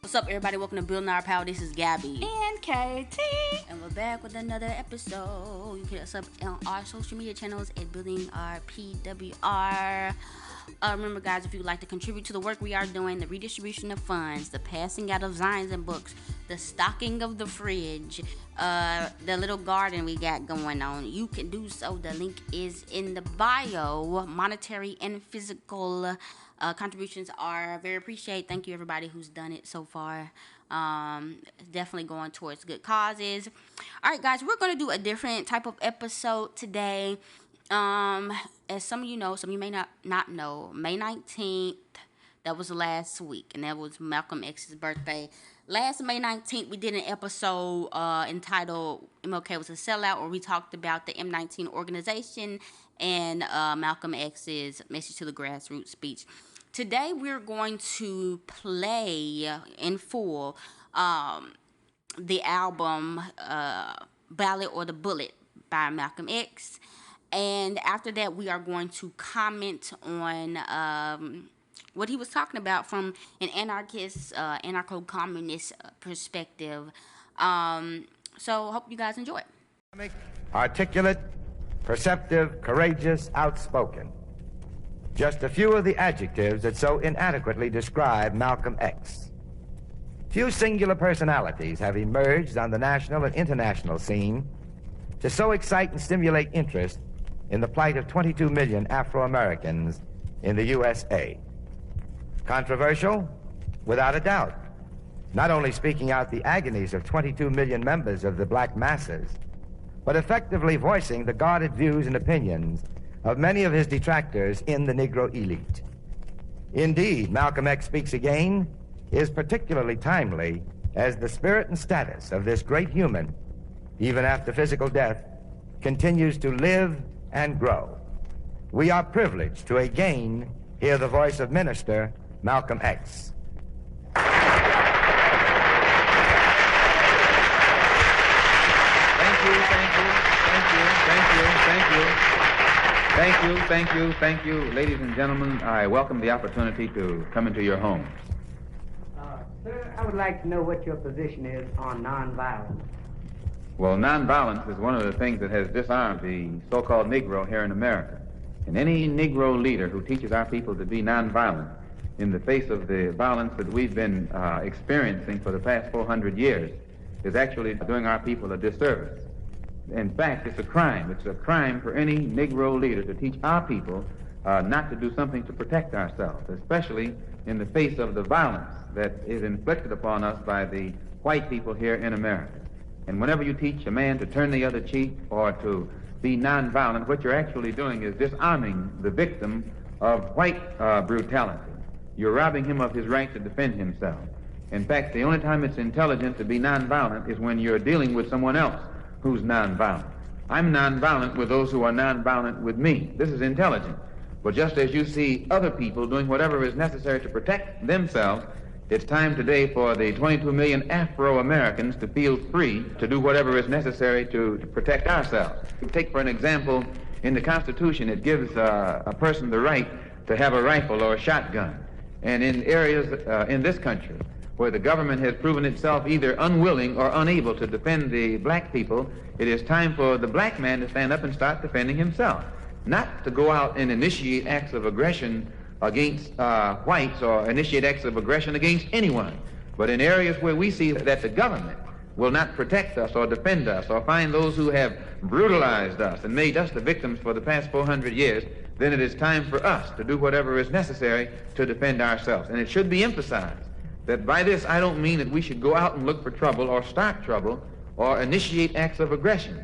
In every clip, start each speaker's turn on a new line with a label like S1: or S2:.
S1: What's up, everybody? Welcome to Building Our Power. This is Gabby
S2: and KT,
S1: and we're back with another episode. You can hit us up on our social media channels at Building Our PWR. Remember, guys, if you'd like to contribute to the work we are doing, the redistribution of funds, the passing out of Zions and books, the stocking of the fridge, the little garden we got going on, you can do so. The link is in the bio. Monetary and physical contributions are very appreciated. Thank you, everybody who's done it so far. Definitely going towards good causes. All right, guys, we're going to do a different type of episode today. As some of you know, some of you may not know, May 19th, that was last week, and that was Malcolm X's birthday. Last May 19th, we did an episode entitled MLK Was a Sellout, where we talked about the M19 organization and Malcolm X's message to the grassroots speech. Today, we're going to play in full the album Ballot or the Bullet by Malcolm X. And after that, we are going to comment on what he was talking about from an anarchist, anarcho-communist perspective. So hope you guys enjoy it.
S3: Articulate, perceptive, courageous, outspoken. Just a few of the adjectives that so inadequately describe Malcolm X. Few singular personalities have emerged on the national and international scene to so excite and stimulate interest in the plight of 22 million Afro-Americans in the USA. Controversial? Without a doubt. Not only speaking out the agonies of 22 million members of the black masses, but effectively voicing the guarded views and opinions of many of his detractors in the Negro elite. Indeed, Malcolm X Speaks Again is particularly timely as the spirit and status of this great human, even after physical death, continues to live and grow. We are privileged to again hear the voice of Minister Malcolm X.
S4: Thank you, ladies and gentlemen. I welcome the opportunity to come into your home.
S5: Sir, I would like to know what your position is on nonviolence.
S4: Well, nonviolence is one of the things that has disarmed the so-called Negro here in America. And any Negro leader who teaches our people to be nonviolent in the face of the violence that we've been experiencing for the past 400 years is actually doing our people a disservice. In fact, it's a crime. It's a crime for any Negro leader to teach our people not to do something to protect ourselves, especially in the face of the violence that is inflicted upon us by the white people here in America. And whenever you teach a man to turn the other cheek or to be nonviolent, what you're actually doing is disarming the victim of white brutality. You're robbing him of his right to defend himself. In fact, the only time it's intelligent to be nonviolent is when you're dealing with someone else who's nonviolent. I'm nonviolent with those who are nonviolent with me. This is intelligent. But just as you see other people doing whatever is necessary to protect themselves, it's time today for the 22 million Afro-Americans to feel free to do whatever is necessary to protect ourselves. Take, for an example, in the Constitution, it gives a person the right to have a rifle or a shotgun. And in areas in this country where the government has proven itself either unwilling or unable to defend the black people, it is time for the black man to stand up and start defending himself. Not to go out and initiate acts of aggression against whites or initiate acts of aggression against anyone. But in areas where we see that the government will not protect us or defend us or find those who have brutalized us and made us the victims for the past 400 years, then it is time for us to do whatever is necessary to defend ourselves. And it should be emphasized that by this I don't mean that we should go out and look for trouble or start trouble or initiate acts of aggression.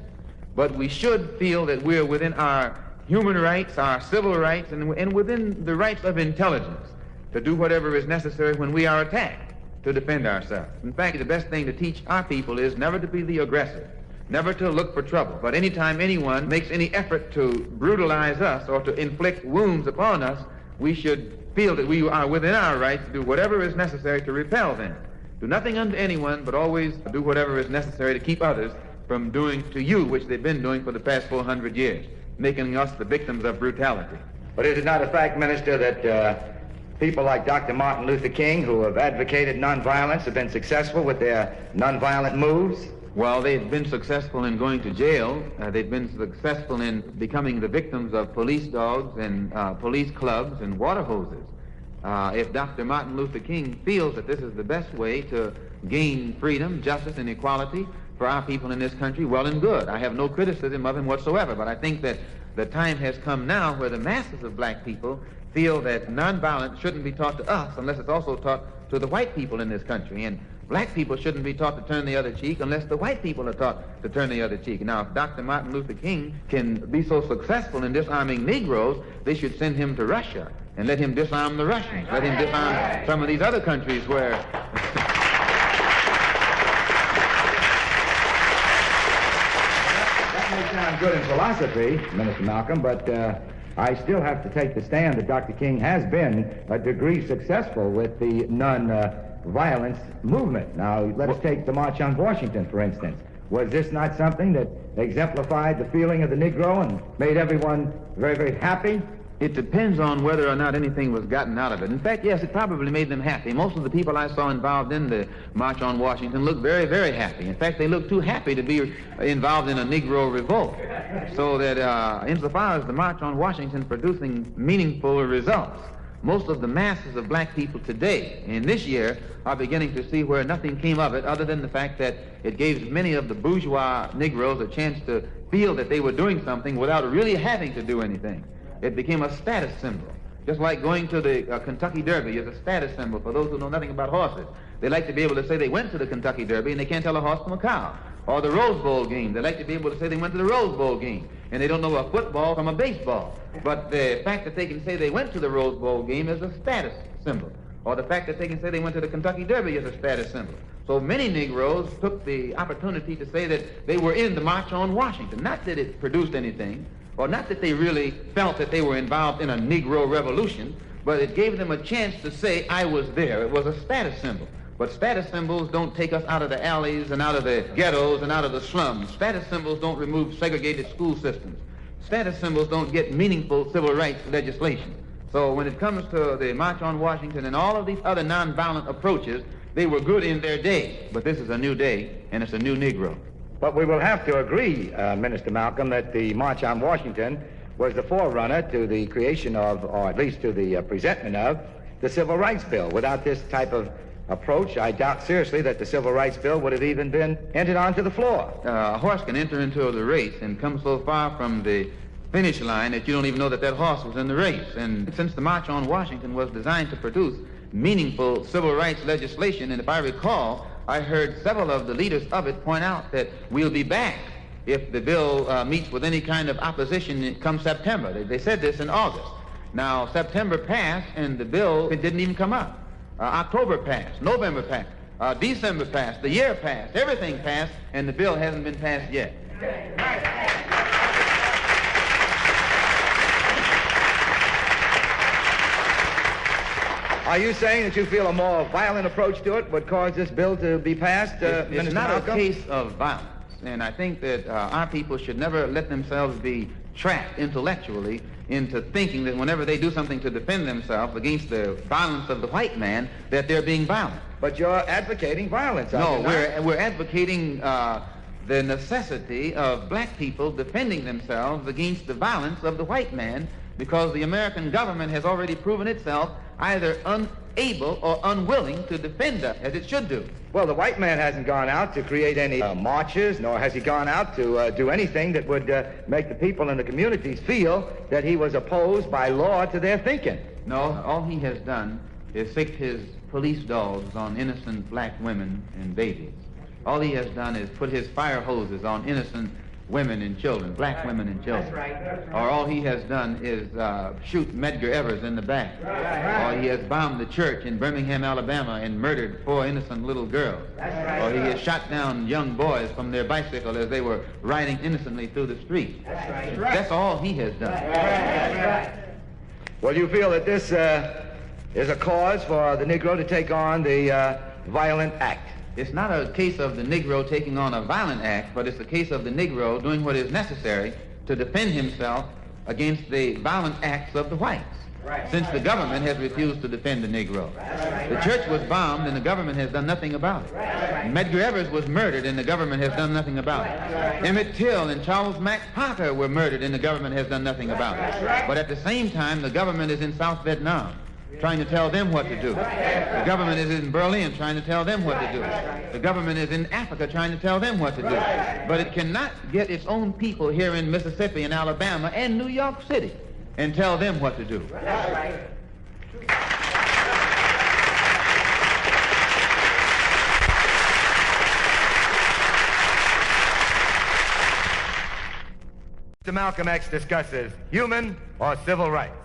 S4: But we should feel that we're within our human rights, our civil rights, and within the rights of intelligence to do whatever is necessary when we are attacked to defend ourselves. In fact, the best thing to teach our people is never to be the aggressor, never to look for trouble. But anytime anyone makes any effort to brutalize us or to inflict wounds upon us, we should feel that we are within our rights to do whatever is necessary to repel them. Do nothing unto anyone, but always do whatever is necessary to keep others from doing to you, which they've been doing for the past 400 years, making us the victims of brutality.
S3: But is it not a fact, Minister, that people like Dr. Martin Luther King, who have advocated nonviolence, have been successful with their nonviolent moves?
S4: Well, they've been successful in going to jail. They've been successful in becoming the victims of police dogs and police clubs and water hoses. If Dr. Martin Luther King feels that this is the best way to gain freedom, justice, and equality for our people in this country, well and good. I have no criticism of him whatsoever, but I think that the time has come now where the masses of black people feel that nonviolence shouldn't be taught to us unless it's also taught to the white people in this country. And black people shouldn't be taught to turn the other cheek unless the white people are taught to turn the other cheek. Now, if Dr. Martin Luther King can be so successful in disarming Negroes, they should send him to Russia and let him disarm the Russians. Let him disarm some of these other countries where...
S3: That may sound good in philosophy, Minister Malcolm, but I still have to take the stand that Dr. King has been a degree successful with the non-violence movement. Now, let's take the March on Washington, for instance. Was this not something that exemplified the feeling of the Negro and made everyone very, very happy?
S4: It depends on whether or not anything was gotten out of it. In fact, yes, it probably made them happy. Most of the people I saw involved in the March on Washington looked very, very happy. In fact, they looked too happy to be involved in a Negro revolt. So that insofar as the March on Washington producing meaningful results, most of the masses of black people today, in this year, are beginning to see where nothing came of it other than the fact that it gave many of the bourgeois Negroes a chance to feel that they were doing something without really having to do anything. It became a status symbol. Just like going to the Kentucky Derby is a status symbol for those who know nothing about horses. They like to be able to say they went to the Kentucky Derby and they can't tell a horse from a cow. Or the Rose Bowl game. They like to be able to say they went to the Rose Bowl game and they don't know a football from a baseball. But the fact that they can say they went to the Rose Bowl game is a status symbol. Or the fact that they can say they went to the Kentucky Derby is a status symbol. So many Negroes took the opportunity to say that they were in the March on Washington. Not that it produced anything, or not that they really felt that they were involved in a Negro revolution, but it gave them a chance to say, I was there. It was a status symbol. But status symbols don't take us out of the alleys and out of the ghettos and out of the slums. Status symbols don't remove segregated school systems. Status symbols don't get meaningful civil rights legislation. So when it comes to the March on Washington and all of these other nonviolent approaches, they were good in their day. But this is a new day, and it's a new Negro.
S3: But we will have to agree, Minister Malcolm, that the March on Washington was the forerunner to the creation of, or at least to the presentment of, the Civil Rights Bill. Without this type of approach, I doubt seriously that the Civil Rights Bill would have even been entered onto the floor.
S4: A horse can enter into the race and come so far from the finish line that you don't even know that that horse was in the race. And since the March on Washington was designed to produce meaningful civil rights legislation, and if I recall, I heard several of the leaders of it point out that we'll be back if the bill meets with any kind of opposition come September. They said this in August. Now, September passed, and the bill didn't even come up. October passed, November passed, December passed, the year passed, everything passed, and the bill hasn't been passed yet.
S3: Are you saying that you feel a more violent approach to it would cause this bill to be passed, Minister
S4: It's not
S3: Malcolm?
S4: a case of violence, and I think that our people should never let themselves be trapped intellectually into thinking that whenever they do something to defend themselves against the violence of the white man, that they're being violent.
S3: But you're advocating violence,
S4: No,
S3: are you not?
S4: we're advocating the necessity of black people defending themselves against the violence of the white man, because the American government has already proven itself either unable or unwilling to defend us as it should do.
S3: Well, the white man hasn't gone out to create any marches, nor has he gone out to do anything that would make the people in the communities feel that he was opposed by law to their thinking.
S4: No, all he has done is sicked his police dogs on innocent black women and babies. All he has done is put his fire hoses on innocent women and children, black women and children.
S5: That's right. That's right.
S4: Or all he has done is shoot Medgar Evers in the back. Or he has bombed the church in Birmingham, Alabama, and murdered 4 innocent little girls.
S5: That's right.
S4: Or he has shot down young boys from their bicycle as they were riding innocently through the street.
S5: That's right.
S4: That's all he has done.
S5: That's right.
S3: Well, you feel that this is a cause for the Negro to take on the violent act?
S4: It's not a case of the Negro taking on a violent act, but it's a case of the Negro doing what is necessary to defend himself against the violent acts of the whites. since the government has refused to defend the Negro. The church was bombed and the government has done nothing about it. Medgar Evers was murdered and the government has done nothing about it. Emmett Till and Charles Mack Parker were murdered and the government has done nothing about it. But at the same time, the government is in South Vietnam trying to tell them what to do. The government is in Berlin trying to tell them what to do. The government is in Africa trying to tell them what to do. But it cannot get its own people here in Mississippi and Alabama and New York City and tell them what to do.
S3: Mr. Malcolm X discusses human or civil rights.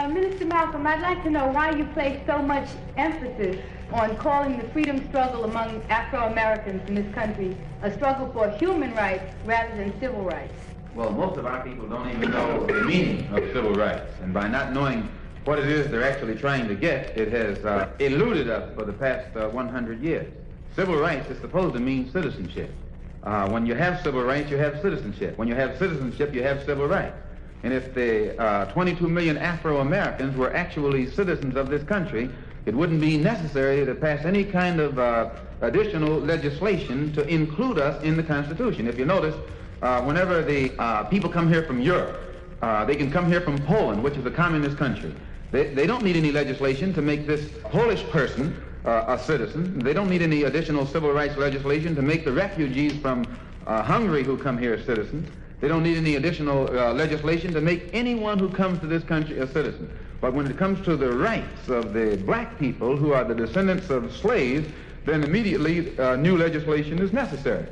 S2: Minister Malcolm, I'd like to know why you place so much emphasis on calling the freedom struggle among Afro-Americans in this country a struggle for human rights rather than civil rights.
S4: Well, most of our people don't even know the meaning of civil rights, and by not knowing what it is they're actually trying to get, it has eluded us for the past 100 years. Civil rights is supposed to mean citizenship. When you have civil rights, you have citizenship. When you have citizenship, you have civil rights. And if the 22 million Afro-Americans were actually citizens of this country, it wouldn't be necessary to pass any kind of additional legislation to include us in the Constitution. If you notice, whenever the people come here from Europe, they can come here from Poland, which is a communist country. They don't need any legislation to make this Polish person a citizen. They don't need any additional civil rights legislation to make the refugees from Hungary who come here citizens. They don't need any additional legislation to make anyone who comes to this country a citizen. But when it comes to the rights of the black people who are the descendants of slaves, then immediately new legislation is necessary.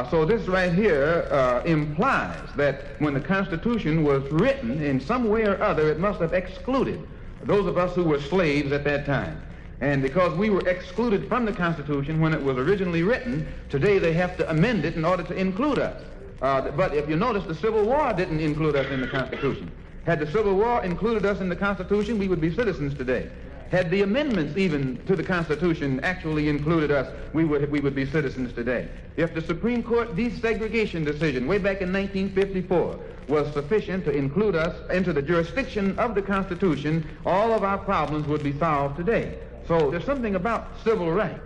S4: So this right here implies that when the Constitution was written, in some way or other, it must have excluded those of us who were slaves at that time. And because we were excluded from the Constitution when it was originally written, today they have to amend it in order to include us. But if you notice, the Civil War didn't include us in the Constitution. Had the Civil War included us in the Constitution, we would be citizens today. Had the amendments even to the Constitution actually included us, we would be citizens today. If the Supreme Court desegregation decision way back in 1954 was sufficient to include us into the jurisdiction of the Constitution, all of our problems would be solved today. So there's something about civil rights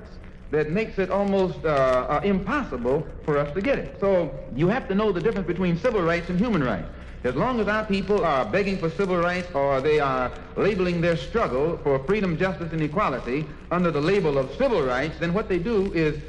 S4: that makes it almost impossible for us to get it. So you have to know the difference between civil rights and human rights. As long as our people are begging for civil rights or they are labeling their struggle for freedom, justice, and equality under the label of civil rights, then what they do is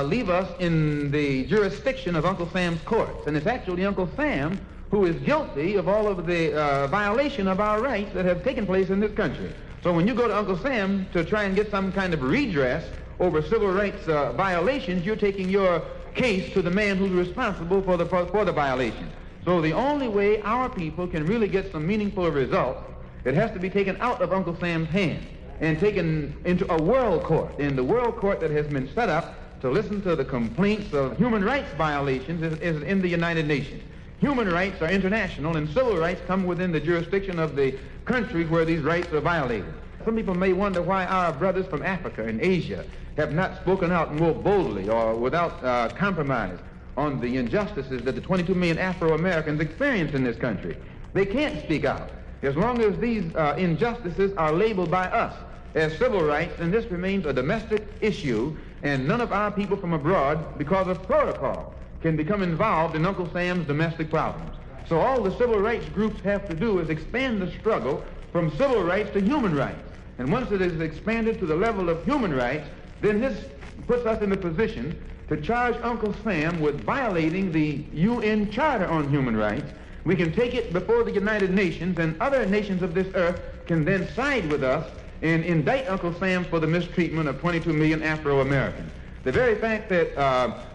S4: leave us in the jurisdiction of Uncle Sam's courts. And it's actually Uncle Sam who is guilty of all of the violation of our rights that have taken place in this country. So when you go to Uncle Sam to try and get some kind of redress over civil rights violations, you're taking your case to the man who's responsible for the violation. So the only way our people can really get some meaningful results, it has to be taken out of Uncle Sam's hand and taken into a world court. And the world court that has been set up to listen to the complaints of human rights violations is in the United Nations. Human rights are international, and civil rights come within the jurisdiction of the country where these rights are violated. Some people may wonder why our brothers from Africa and Asia have not spoken out more boldly or without compromise on the injustices that the 22 million Afro-Americans experience in this country. They can't speak out. As long as these injustices are labeled by us as civil rights, then this remains a domestic issue, and none of our people from abroad, because of protocol, can become involved in Uncle Sam's domestic problems. So all the civil rights groups have to do is expand the struggle from civil rights to human rights. And once it is expanded to the level of human rights, then this puts us in the position to charge Uncle Sam with violating the UN Charter on Human Rights. We can take it before the United Nations, and other nations of this earth can then side with us and indict Uncle Sam for the mistreatment of 22 million Afro-Americans. The very fact that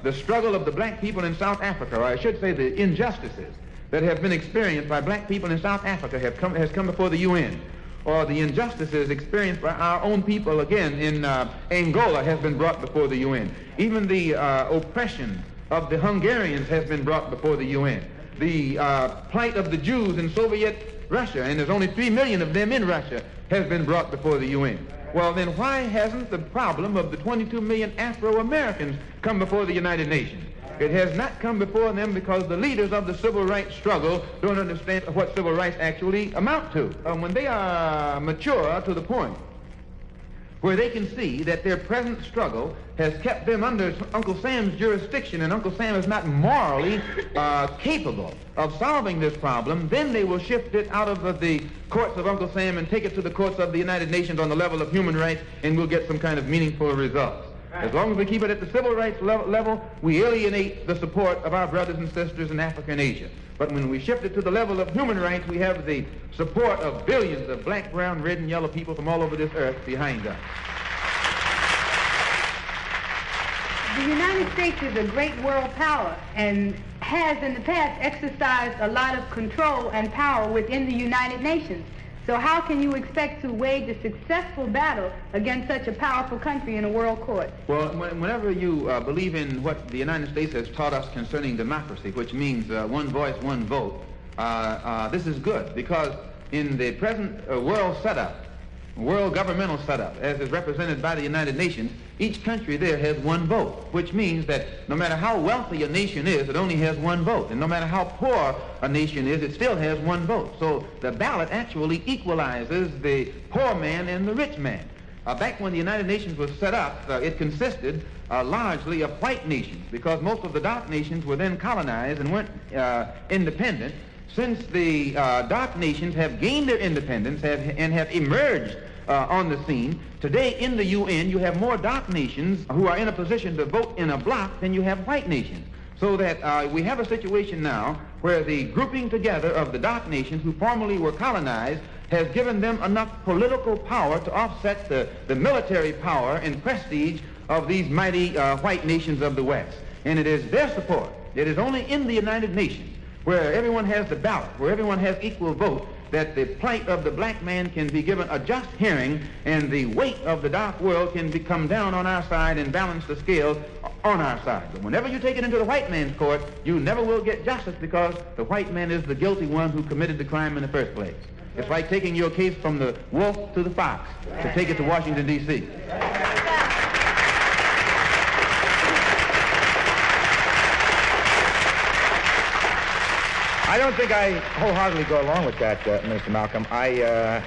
S4: the struggle of the black people in South Africa, or I should say the injustices that have been experienced by black people in South Africa has come before the UN, or the injustices experienced by our own people again in Angola has been brought before the UN. Even the oppression of the Hungarians has been brought before the UN. The plight of the Jews in Soviet Russia, and there's only 3 million of them in Russia, has been brought before the UN. Well, then why hasn't the problem of the 22 million Afro-Americans come before the United Nations? It has not come before them because the leaders of the civil rights struggle don't understand what civil rights actually amount to. When they are mature to the point where they can see that their present struggle has kept them under Uncle Sam's jurisdiction and Uncle Sam is not morally capable of solving this problem, then they will shift it out of the courts of Uncle Sam and take it to the courts of the United Nations on the level of human rights, and we'll get some kind of meaningful results. As long as we keep it at the civil rights level, we alienate the support of our brothers and sisters in Africa and Asia. But when we shift it to the level of human rights, we have the support of billions of black, brown, red, and yellow people from all over this earth behind us.
S2: The United States is a great world power and has in the past exercised a lot of control and power within the United Nations. So how can you expect to wage a successful battle against such a powerful country in a world court?
S4: Well, whenever you believe in what the United States has taught us concerning democracy, which means one voice, one vote, this is good, because in the present world setup, world governmental setup, as is represented by the United Nations, each country there has one vote, which means that no matter how wealthy a nation is, it only has one vote. And no matter how poor a nation is, it still has one vote. So the ballot actually equalizes the poor man and the rich man. Back when the United Nations was set up, it consisted largely of white nations, because most of the dark nations were then colonized and weren't independent. Since the dark nations have gained their independence and have emerged on the scene, today in the UN you have more dark nations who are in a position to vote in a bloc than you have white nations. So that we have a situation now where the grouping together of the dark nations who formerly were colonized has given them enough political power to offset the military power and prestige of these mighty white nations of the West. And it is their support. It is only in the United Nations, where everyone has the ballot, where everyone has equal vote, that the plight of the black man can be given a just hearing and the weight of the dark world can come down on our side and balance the scales on our side. But whenever you take it into the white man's court, you never will get justice, because the white man is the guilty one who committed the crime in the first place. It's like taking your case from the wolf to the fox to take it to Washington, D.C.
S3: I don't think I wholeheartedly go along with that, Mr. Malcolm. I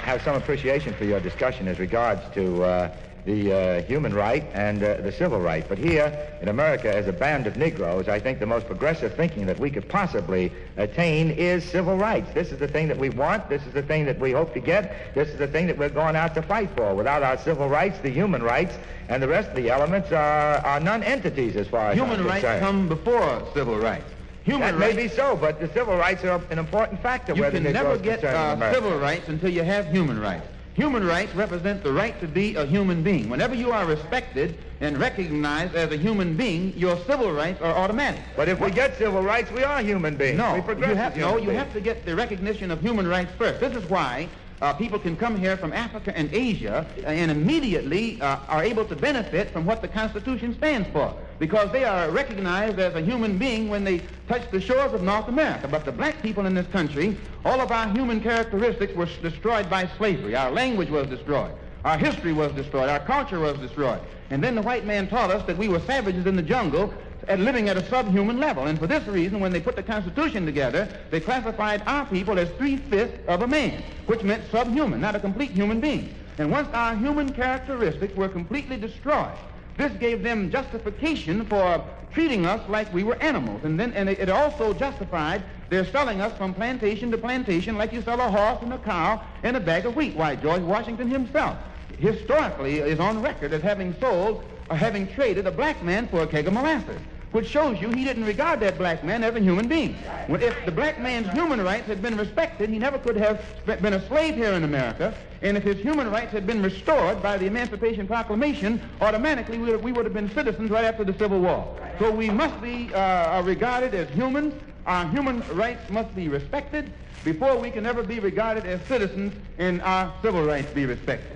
S3: have some appreciation for your discussion as regards to the human right and the civil right. But here in America, as a band of Negroes, I think the most progressive thinking that we could possibly attain is civil rights. This is the thing that we want. This is the thing that we hope to get. This is the thing that we're going out to fight for. Without our civil rights, the human rights and the rest of the elements are non-entities as far as I'm concerned.
S4: Human rights come before civil rights.
S3: That may be so, but the civil rights are an important factor.
S4: You can never get civil rights until you have human rights. Human rights represent the right to be a human being. Whenever you are respected and recognized as a human being, your civil rights are automatic.
S3: But if we get civil rights, we are human beings.
S4: No,
S3: you
S4: have to get the recognition of human rights first. This is why people can come here from Africa and Asia and immediately are able to benefit from what the Constitution stands for, because they are recognized as a human being when they touch the shores of North America. But the black people in this country, all of our human characteristics were destroyed by slavery. Our language was destroyed. Our history was destroyed. Our culture was destroyed. And then the white man taught us that we were savages in the jungle and living at a subhuman level. And for this reason, when they put the Constitution together, they classified our people as 3/5 of a man, which meant subhuman, not a complete human being. And once our human characteristics were completely destroyed, this gave them justification for treating us like we were animals. And it also justified their selling us from plantation to plantation like you sell a horse and a cow and a bag of wheat. Why, George Washington himself historically is on record as having sold or having traded a black man for a keg of molasses, which shows you he didn't regard that black man as a human being. Well, if the black man's human rights had been respected, he never could have been a slave here in America. And if his human rights had been restored by the Emancipation Proclamation, automatically we would have been citizens right after the Civil War. So we must be regarded as humans. Our human rights must be respected before we can ever be regarded as citizens and our civil rights be respected.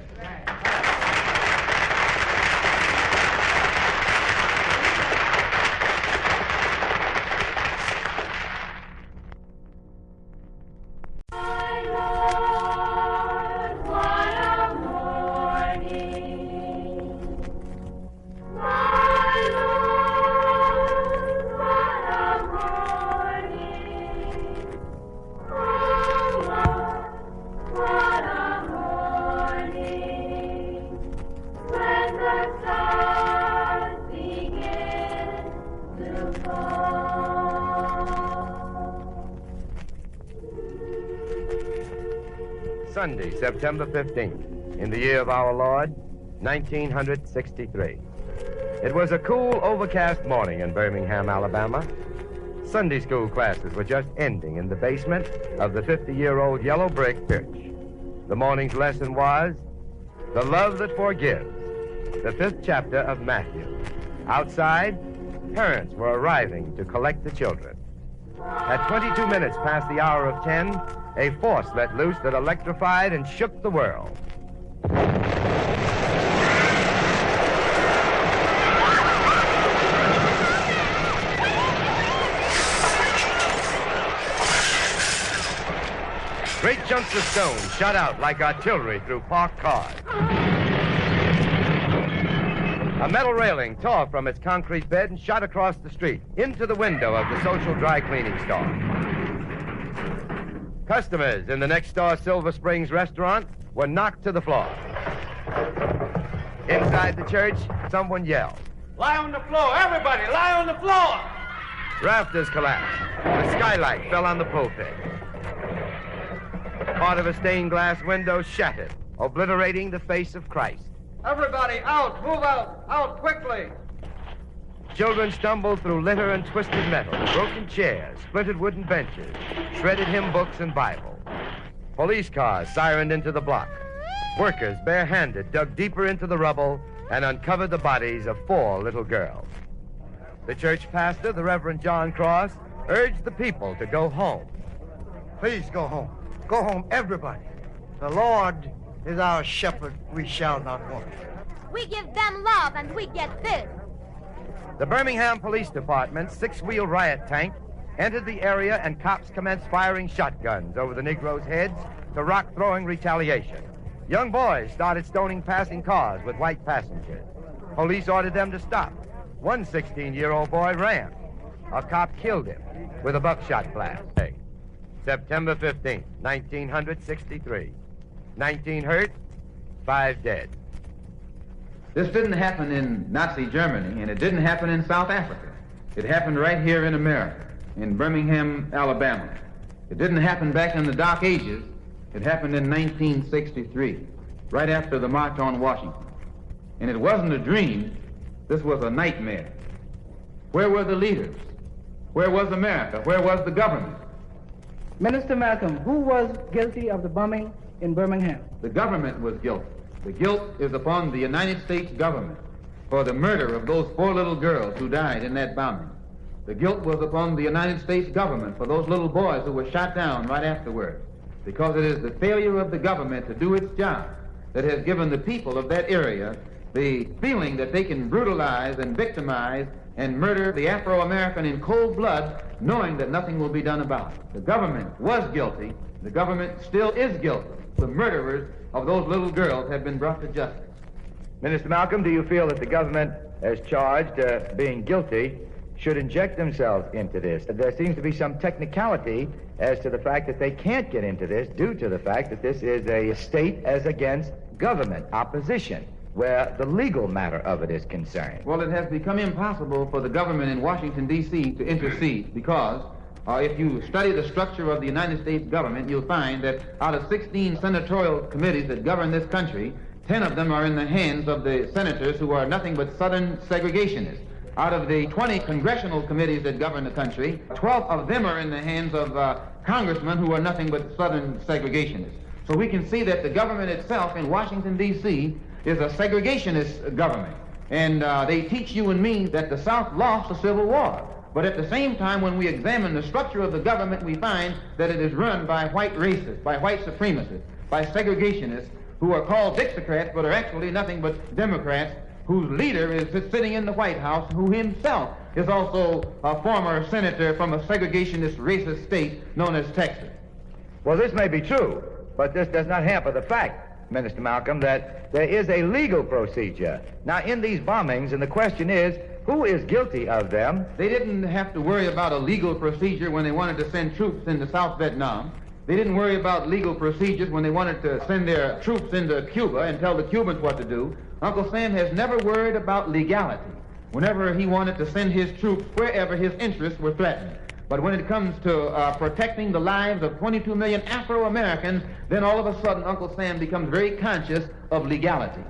S3: Sunday, September 15th, in the year of our Lord, 1963. It was a cool, overcast morning in Birmingham, Alabama. Sunday school classes were just ending in the basement of the 50-year-old yellow brick church. The morning's lesson was The Love That Forgives, the 5th chapter of Matthew. Outside, parents were arriving to collect the children. At 22 minutes past the hour of 10, a force let loose that electrified and shook the world. Great chunks of stone shot out like artillery through parked cars. A metal railing tore from its concrete bed and shot across the street into the window of the social dry cleaning store. Customers in the next door Silver Springs restaurant were knocked to the floor. Inside the church, someone yelled,
S6: "Lie on the floor, everybody, lie on the floor!"
S3: Rafters collapsed. The skylight fell on the pulpit. Part of a stained glass window shattered, obliterating the face of Christ.
S6: Everybody out, move out quickly!
S3: Children stumbled through litter and twisted metal, broken chairs, splintered wooden benches, shredded hymn books and Bibles. Police cars sirened into the block. Workers, barehanded, dug deeper into the rubble and uncovered the bodies of 4 little girls. The church pastor, the Reverend John Cross, urged the people to go home.
S7: Please go home. Go home, everybody. The Lord is our shepherd. We shall not want.
S8: We give them love and we get this.
S3: The Birmingham Police Department's 6-wheel riot tank entered the area and cops commenced firing shotguns over the Negroes' heads to rock-throwing retaliation. Young boys started stoning passing cars with white passengers. Police ordered them to stop. One 16-year-old boy ran. A cop killed him with a buckshot blast. September 15th, 1963. 19 hurt, 5 dead.
S4: This didn't happen in Nazi Germany, and it didn't happen in South Africa. It happened right here in America, in Birmingham, Alabama. It didn't happen back in the Dark Ages. It happened in 1963, right after the March on Washington. And it wasn't a dream. This was a nightmare. Where were the leaders? Where was America? Where was the government?
S5: Minister Malcolm, who was guilty of the bombing in Birmingham?
S4: The government was guilty. The guilt is upon the United States government for the murder of those 4 little girls who died in that bombing. The guilt was upon the United States government for those little boys who were shot down right afterwards, because it is the failure of the government to do its job that has given the people of that area the feeling that they can brutalize and victimize and murder the Afro-American in cold blood, knowing that nothing will be done about it. The government was guilty. The government still is guilty. The murderers of those little girls have been brought to justice.
S3: Minister Malcolm, do you feel that the government, as charged, being guilty, should inject themselves into this? There seems to be some technicality as to the fact that they can't get into this due to the fact that this is a state as against government opposition, where the legal matter of it is concerned.
S4: Well, it has become impossible for the government in Washington, D.C. to intercede because if you study the structure of the United States government, you'll find that out of 16 senatorial committees that govern this country, 10 of them are in the hands of the senators who are nothing but Southern segregationists. Out of the 20 congressional committees that govern the country, 12 of them are in the hands of congressmen who are nothing but Southern segregationists. So we can see that the government itself in Washington, D.C. is a segregationist government. And they teach you and me that the South lost the Civil War. But at the same time, when we examine the structure of the government, we find that it is run by white racists, by white supremacists, by segregationists who are called Dixiecrats, but are actually nothing but Democrats, whose leader is sitting in the White House, who himself is also a former senator from a segregationist racist state known as Texas.
S3: Well, this may be true, but this does not hamper the fact, Minister Malcolm, that there is a legal procedure. Now, in these bombings, and the question is, who is guilty of them?
S4: They didn't have to worry about a legal procedure when they wanted to send troops into South Vietnam. They didn't worry about legal procedures when they wanted to send their troops into Cuba and tell the Cubans what to do. Uncle Sam has never worried about legality whenever he wanted to send his troops wherever his interests were threatened. But when it comes to protecting the lives of 22 million Afro-Americans, then all of a sudden Uncle Sam becomes very conscious of legality.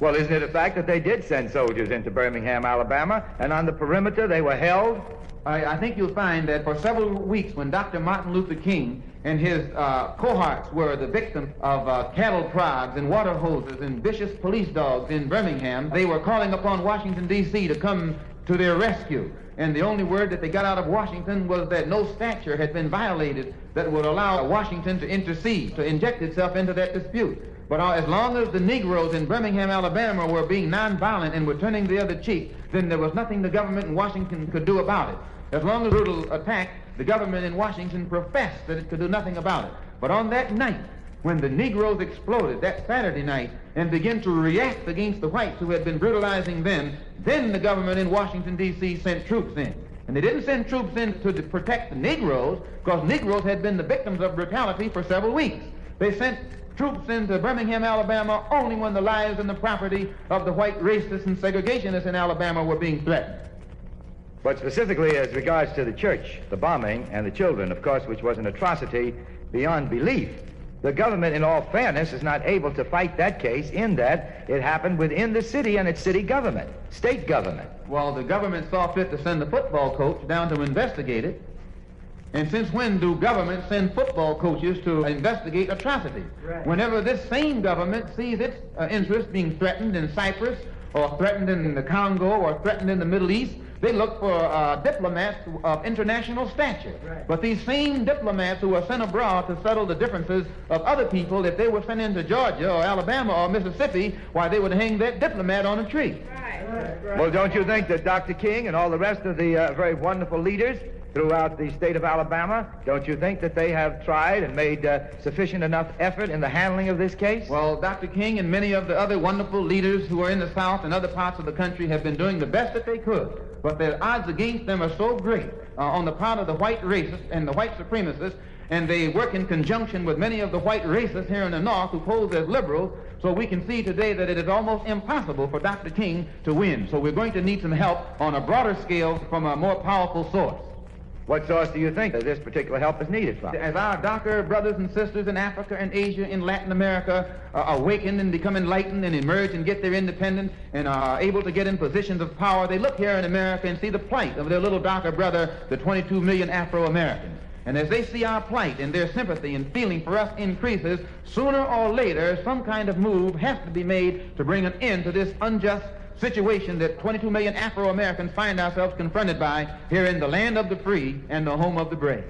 S3: Well, isn't it a fact that they did send soldiers into Birmingham, Alabama, and on the perimeter they were held?
S4: I think you'll find that for several weeks when Dr. Martin Luther King and his cohorts were the victims of cattle prods and water hoses and vicious police dogs in Birmingham, they were calling upon Washington, D.C. to come to their rescue. And the only word that they got out of Washington was that no statute had been violated that would allow Washington to intercede, to inject itself into that dispute. But as long as the Negroes in Birmingham, Alabama were being nonviolent and were turning the other cheek, then there was nothing the government in Washington could do about it. As long as brutal attack, the government in Washington professed that it could do nothing about it. But on that night, when the Negroes exploded, that Saturday night, and began to react against the whites who had been brutalizing them, then the government in Washington, D.C. sent troops in. And they didn't send troops in to protect the Negroes, because Negroes had been the victims of brutality for several weeks. They sent troops into Birmingham, Alabama, only when the lives and the property of the white racists and segregationists in Alabama were being threatened.
S3: But specifically as regards to the church, the bombing, and the children, of course, which was an atrocity beyond belief, the government, in all fairness, is not able to fight that case in that it happened within the city and its city government, state government.
S4: Well, the government saw fit to send the football coach down to investigate it. And since when do governments send football coaches to investigate atrocities? Right. Whenever this same government sees its interest being threatened in Cyprus, or threatened in the Congo, or threatened in the Middle East, they look for diplomats of international stature. Right. But these same diplomats who are sent abroad to settle the differences of other people, if they were sent into Georgia or Alabama or Mississippi, why, they would hang that diplomat on a tree.
S3: Right. Well, don't you think that Dr. King and all the rest of the very wonderful leaders throughout the state of Alabama, don't you think that they have tried and made sufficient enough effort in the handling of this case?
S4: Well, Dr. King and many of the other wonderful leaders who are in the South and other parts of the country have been doing the best that they could. But the odds against them are so great on the part of the white racists and the white supremacists, and they work in conjunction with many of the white racists here in the North who pose as liberals, so we can see today that it is almost impossible for Dr. King to win. So we're going to need some help on a broader scale from a more powerful source.
S3: What source do you think that this particular help is needed from?
S4: As our darker brothers and sisters in Africa and Asia and Latin America awaken and become enlightened and emerge and get their independence and are able to get in positions of power, they look here in America and see the plight of their little darker brother, the 22 million Afro-Americans. And as they see our plight and their sympathy and feeling for us increases, sooner or later some kind of move has to be made to bring an end to this unjust situation that 22 million Afro-Americans find ourselves confronted by here in the land of the free and the home of the brave.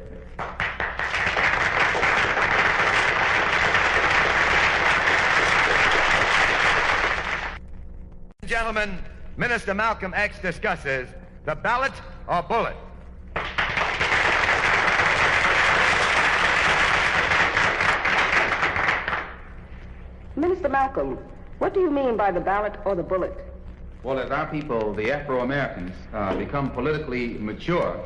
S3: Gentlemen, Minister Malcolm X discusses the ballot or bullet.
S9: Minister Malcolm, what do you mean by the ballot or the bullet?
S4: Well, as our people, the Afro-Americans, become politically mature,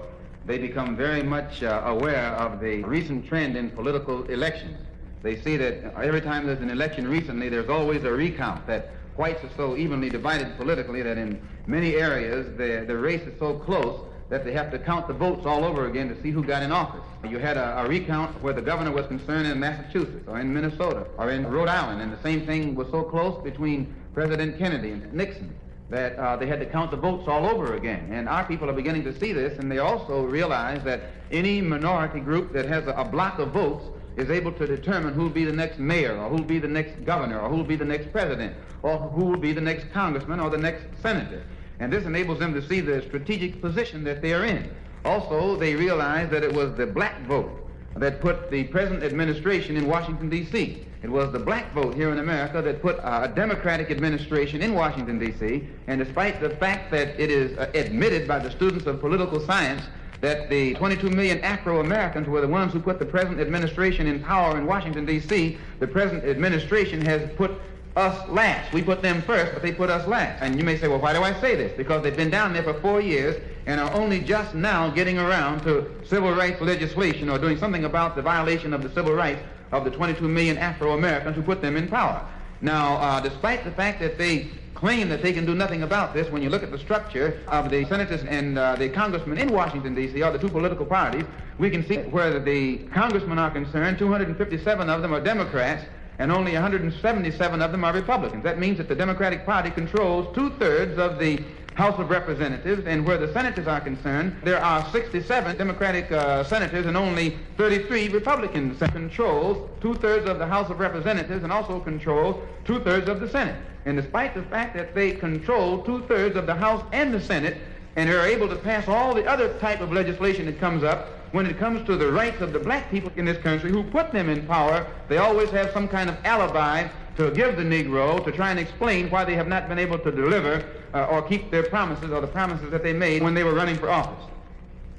S4: they become very much aware of the recent trend in political elections. They see that every time there's an election recently, there's always a recount, that whites are so evenly divided politically that in many areas the race is so close that they have to count the votes all over again to see who got in office. You had a recount where the governor was concerned in Massachusetts or in Minnesota or in Rhode Island, and the same thing was so close between President Kennedy and Nixon that they had to count the votes all over again. And our people are beginning to see this, and they also realize that any minority group that has a block of votes is able to determine who will be the next mayor, or who will be the next governor, or who will be the next president, or who will be the next congressman or the next senator. And this enables them to see the strategic position that they are in. Also, they realize that it was the black vote that put the present administration in Washington, D.C. It was the black vote here in America that put a Democratic administration in Washington, D.C., and despite the fact that it is admitted by the students of political science that the 22 million Afro-Americans were the ones who put the present administration in power in Washington, D.C., the present administration has put us last. We put them first, but they put us last. And you may say, well, why do I say this? Because they've been down there for 4 years and are only just now getting around to civil rights legislation or doing something about the violation of the civil rights of the 22 million Afro-Americans who put them in power. Now, despite the fact that they claim that they can do nothing about this, when you look at the structure of the senators and the congressmen in Washington, D.C., or the two political parties, we can see where the congressmen are concerned, 257 of them are Democrats, and only 177 of them are Republicans. That means that the Democratic Party controls 2/3 of the House of Representatives, and where the senators are concerned, there are 67 Democratic senators and only 33 Republicans. Controls 2/3 of the House of Representatives and also controls 2/3 of the Senate. And despite the fact that they control 2/3 of the House and the Senate, and are able to pass all the other type of legislation that comes up, when it comes to the rights of the black people in this country who put them in power, they always have some kind of alibi to give the Negro to try and explain why they have not been able to deliver or keep their promises or the promises that they made when they were running for office.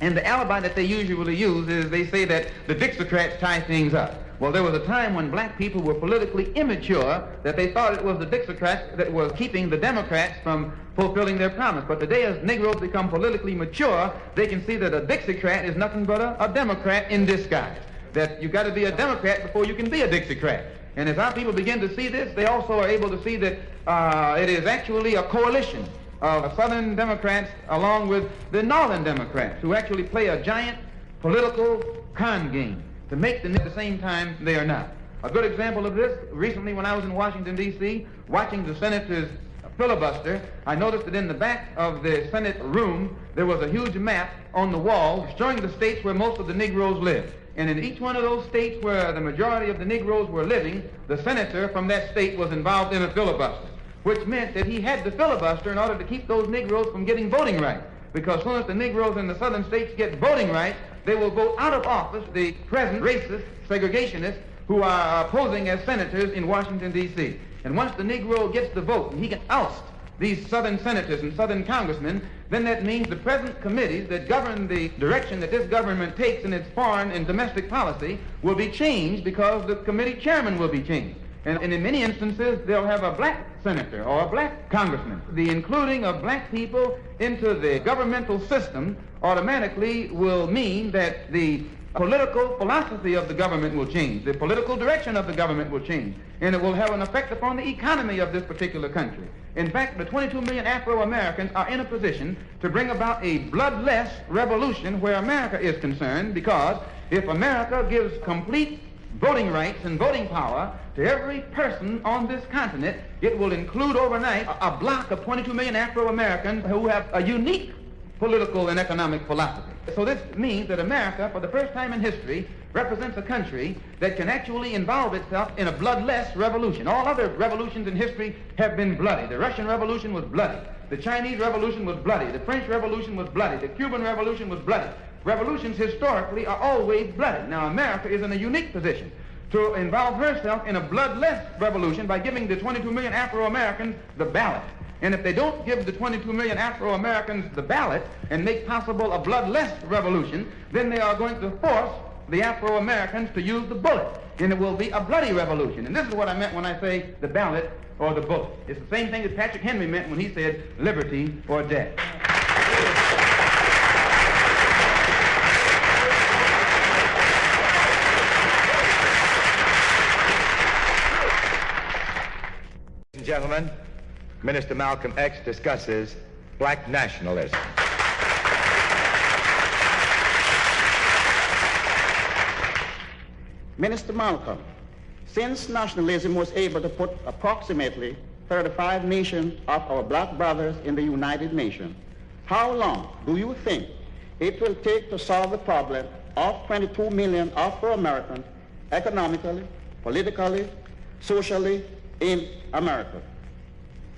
S4: And the alibi that they usually use is they say that the Dixiecrats tie things up. Well, there was a time when black people were politically immature that they thought it was the Dixiecrats that was keeping the Democrats from fulfilling their promise. But today, as Negroes become politically mature, they can see that a Dixiecrat is nothing but a Democrat in disguise. That you've got to be a Democrat before you can be a Dixiecrat. And as our people begin to see this, they also are able to see that it is actually a coalition of Southern Democrats along with the Northern Democrats who actually play a giant political con game to make them at the same time they are not. A good example of this, recently when I was in Washington, D.C., watching the senators filibuster, I noticed that in the back of the Senate room, there was a huge map on the wall showing the states where most of the Negroes live. And in each one of those states where the majority of the Negroes were living, the senator from that state was involved in a filibuster, which meant that he had to filibuster in order to keep those Negroes from getting voting rights. Because as soon as the Negroes in the southern states get voting rights, they will vote out of office the present racist segregationists who are posing as senators in Washington, D.C. And once the Negro gets the vote and he can oust these southern senators and southern congressmen, then that means the present committees that govern the direction that this government takes in its foreign and domestic policy will be changed because the committee chairman will be changed. And in many instances, they'll have a black senator or a black congressman. The including of black people into the governmental system automatically will mean that the political philosophy of the government will change. The political direction of the government will change. And it will have an effect upon the economy of this particular country. In fact, the 22 million Afro-Americans are in a position to bring about a bloodless revolution where America is concerned, because if America gives complete voting rights and voting power to every person on this continent, it will include overnight a block of 22 million Afro-Americans who have a unique political and economic philosophy. So this means that America, for the first time in history, represents a country that can actually involve itself in a bloodless revolution. All other revolutions in history have been bloody. The Russian Revolution was bloody. The Chinese Revolution was bloody. The French Revolution was bloody. The Cuban Revolution was bloody. Revolutions historically are always bloody. Now America is in a unique position to involve herself in a bloodless revolution by giving the 22 million Afro-Americans the ballot. And if they don't give the 22 million Afro-Americans the ballot and make possible a bloodless revolution, then they are going to force the Afro-Americans to use the bullet. And it will be a bloody revolution. And this is what I meant when I say the ballot or the bullet. It's the same thing that Patrick Henry meant when he said liberty or death.
S3: Ladies and gentlemen, Minister Malcolm X discusses black nationalism.
S10: Minister Malcolm, since nationalism was able to put approximately 35 nations of our black brothers in the United Nations, how long do you think it will take to solve the problem of 22 million Afro-Americans economically, politically, socially in America?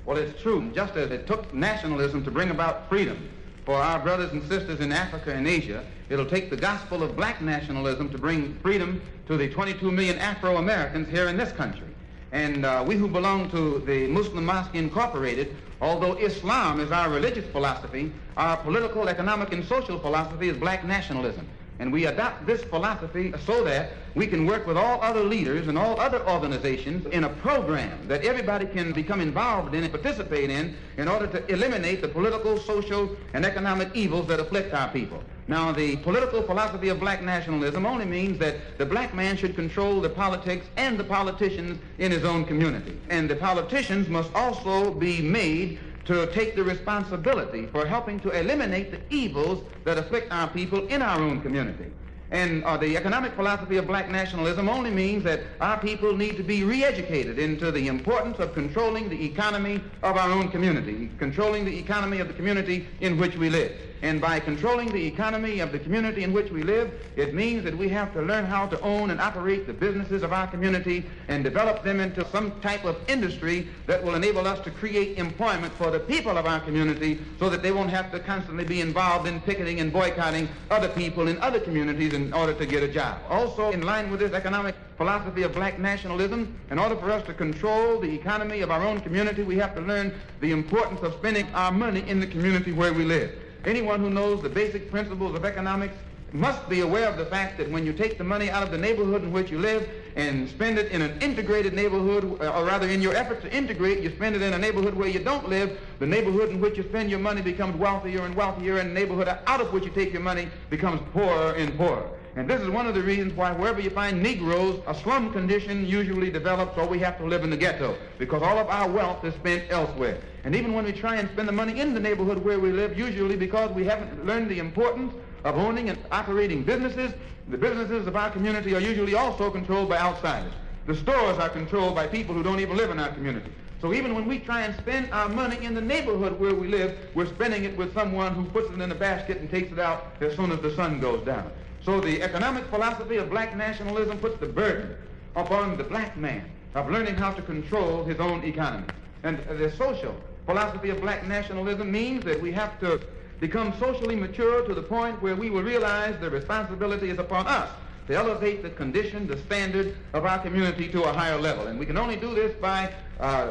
S4: Well, it's true. Just as it took nationalism to bring about freedom for our brothers and sisters in Africa and Asia, it'll take the gospel of black nationalism to bring freedom to the 22 million Afro-Americans here in this country. And we who belong to the Muslim Mosque Incorporated, although Islam is our religious philosophy, our political, economic, and social philosophy is black nationalism. And we adopt this philosophy so that we can work with all other leaders and all other organizations in a program that everybody can become involved in and participate in order to eliminate the political, social, and economic evils that afflict our people. Now, the political philosophy of black nationalism only means that the black man should control the politics and the politicians in his own community. And the politicians must also be made to take the responsibility for helping to eliminate the evils that afflict our people in our own community. And the economic philosophy of black nationalism only means that our people need to be re-educated into the importance of controlling the economy of our own community, controlling the economy of the community in which we live. And by controlling the economy of the community in which we live, it means that we have to learn how to own and operate the businesses of our community and develop them into some type of industry that will enable us to create employment for the people of our community so that they won't have to constantly be involved in picketing and boycotting other people in other communities in order to get a job. Also, in line with this economic philosophy of black nationalism, in order for us to control the economy of our own community, we have to learn the importance of spending our money in the community where we live. Anyone who knows the basic principles of economics must be aware of the fact that when you take the money out of the neighborhood in which you live and spend it in an integrated neighborhood, or rather in your effort to integrate, you spend it in a neighborhood where you don't live, the neighborhood in which you spend your money becomes wealthier and wealthier, and the neighborhood out of which you take your money becomes poorer and poorer. And this is one of the reasons why wherever you find Negroes, a slum condition usually develops, or we have to live in the ghetto, because all of our wealth is spent elsewhere. And even when we try and spend the money in the neighborhood where we live, usually because we haven't learned the importance of owning and operating businesses, the businesses of our community are usually also controlled by outsiders. The stores are controlled by people who don't even live in our community. So even when we try and spend our money in the neighborhood where we live, we're spending it with someone who puts it in a basket and takes it out as soon as the sun goes down. So the economic philosophy of black nationalism puts the burden upon the black man of learning how to control his own economy. And the social philosophy of black nationalism means that we have to become socially mature to the point where we will realize the responsibility is upon us to elevate the condition, the standard of our community to a higher level. And we can only do this by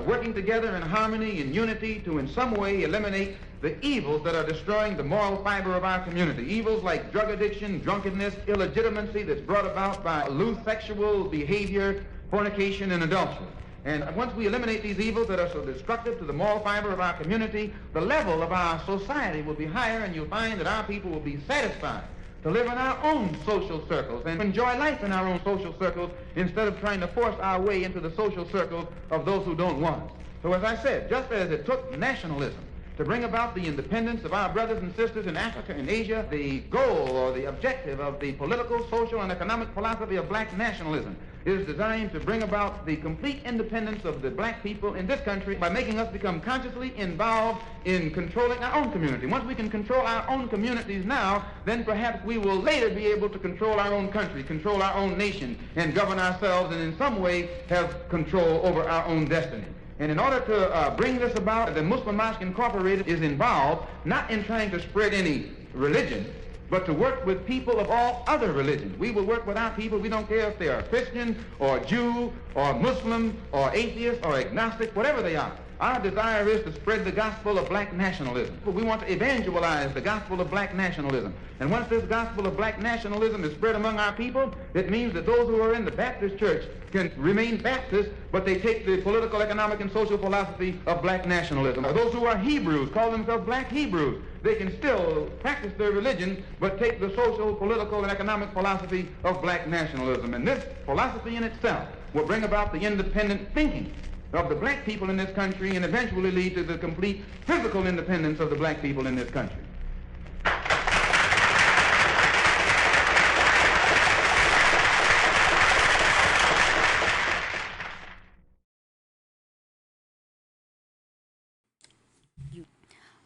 S4: working together in harmony and unity to in some way eliminate the evils that are destroying the moral fiber of our community. Evils like drug addiction, drunkenness, illegitimacy that's brought about by loose sexual behavior, fornication, and adultery. And once we eliminate these evils that are so destructive to the moral fiber of our community, the level of our society will be higher, and you'll find that our people will be satisfied to live in our own social circles and enjoy life in our own social circles instead of trying to force our way into the social circles of those who don't want us. So as I said, just as it took nationalism to bring about the independence of our brothers and sisters in Africa and Asia, the goal or the objective of the political, social, and economic philosophy of black nationalism is designed to bring about the complete independence of the black people in this country by making us become consciously involved in controlling our own community. Once we can control our own communities now, then perhaps we will later be able to control our own country, control our own nation, and govern ourselves, and in some way have control over our own destiny. And in order to bring this about, the Muslim Mosque Incorporated is involved not in trying to spread any religion, but to work with people of all other religions. We will work with our people. We don't care if they are Christian or Jew or Muslim or atheist or agnostic, whatever they are. Our desire is to spread the gospel of black nationalism. We want to evangelize the gospel of black nationalism. And once this gospel of black nationalism is spread among our people, it means that those who are in the Baptist church can remain Baptist, but they take the political, economic, and social philosophy of black nationalism. Or those who are Hebrews, call themselves black Hebrews, they can still practice their religion, but take the social, political, and economic philosophy of black nationalism. And this philosophy in itself will bring about the independent thinking of the black people in this country and eventually lead to the complete physical independence of the black people in this country.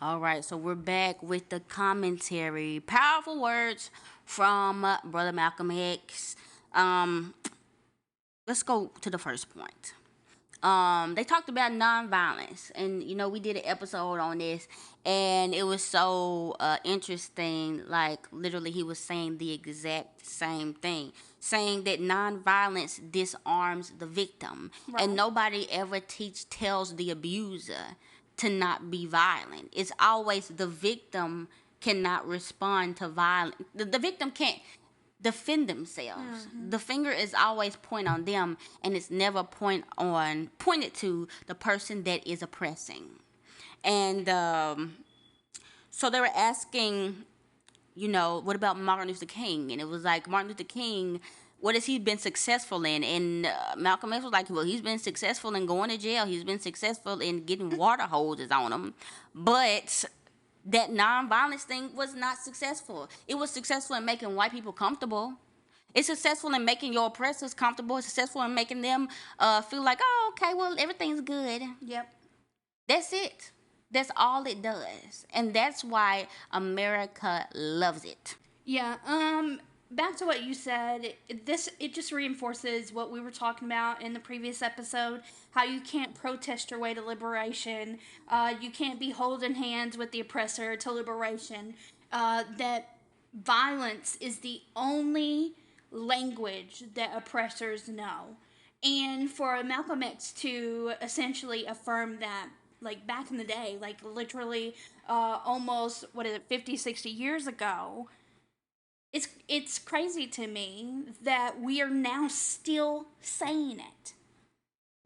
S1: All right, so we're back with the commentary. Powerful words from Brother Malcolm X. Let's go to the first point. They talked about nonviolence, and we did an episode on this, and it was so interesting. Like literally, he was saying the exact same thing, saying that nonviolence disarms the victim, right. And nobody ever tells the abuser to not be violent. It's always the victim cannot respond to violence. The victim can't. defend themselves. The finger is always point on them, and it's never pointed to the person that is oppressing. And so they were asking, what about Martin Luther King? And it was like, Martin Luther King, what has he been successful in? And Malcolm X was like, well, he's been successful in going to jail. He's been successful in getting water hoses on him. But that nonviolence thing was not successful. It was successful in making white people comfortable. It's successful in making your oppressors comfortable. It's successful in making them feel like, oh, okay, well, everything's good.
S11: Yep.
S1: That's it. That's all it does. And that's why America loves it.
S11: Yeah, back to what you said, it just reinforces what we were talking about in the previous episode, how you can't protest your way to liberation, you can't be holding hands with the oppressor to liberation, that violence is the only language that oppressors know. And for Malcolm X to essentially affirm that, like back in the day, like literally almost, 50, 60 years ago, it's crazy to me that we are now still saying it.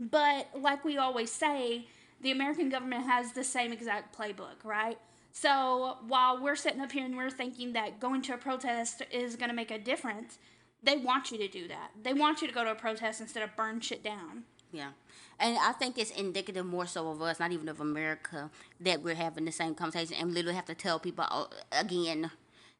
S11: But like we always say, the American government has the same exact playbook, right? So while we're sitting up here and we're thinking that going to a protest is going to make a difference, they want you to do that. They want you to go to a protest instead of burn shit down.
S1: Yeah. And I think it's indicative more so of us, not even of America, that we're having the same conversation and literally have to tell people again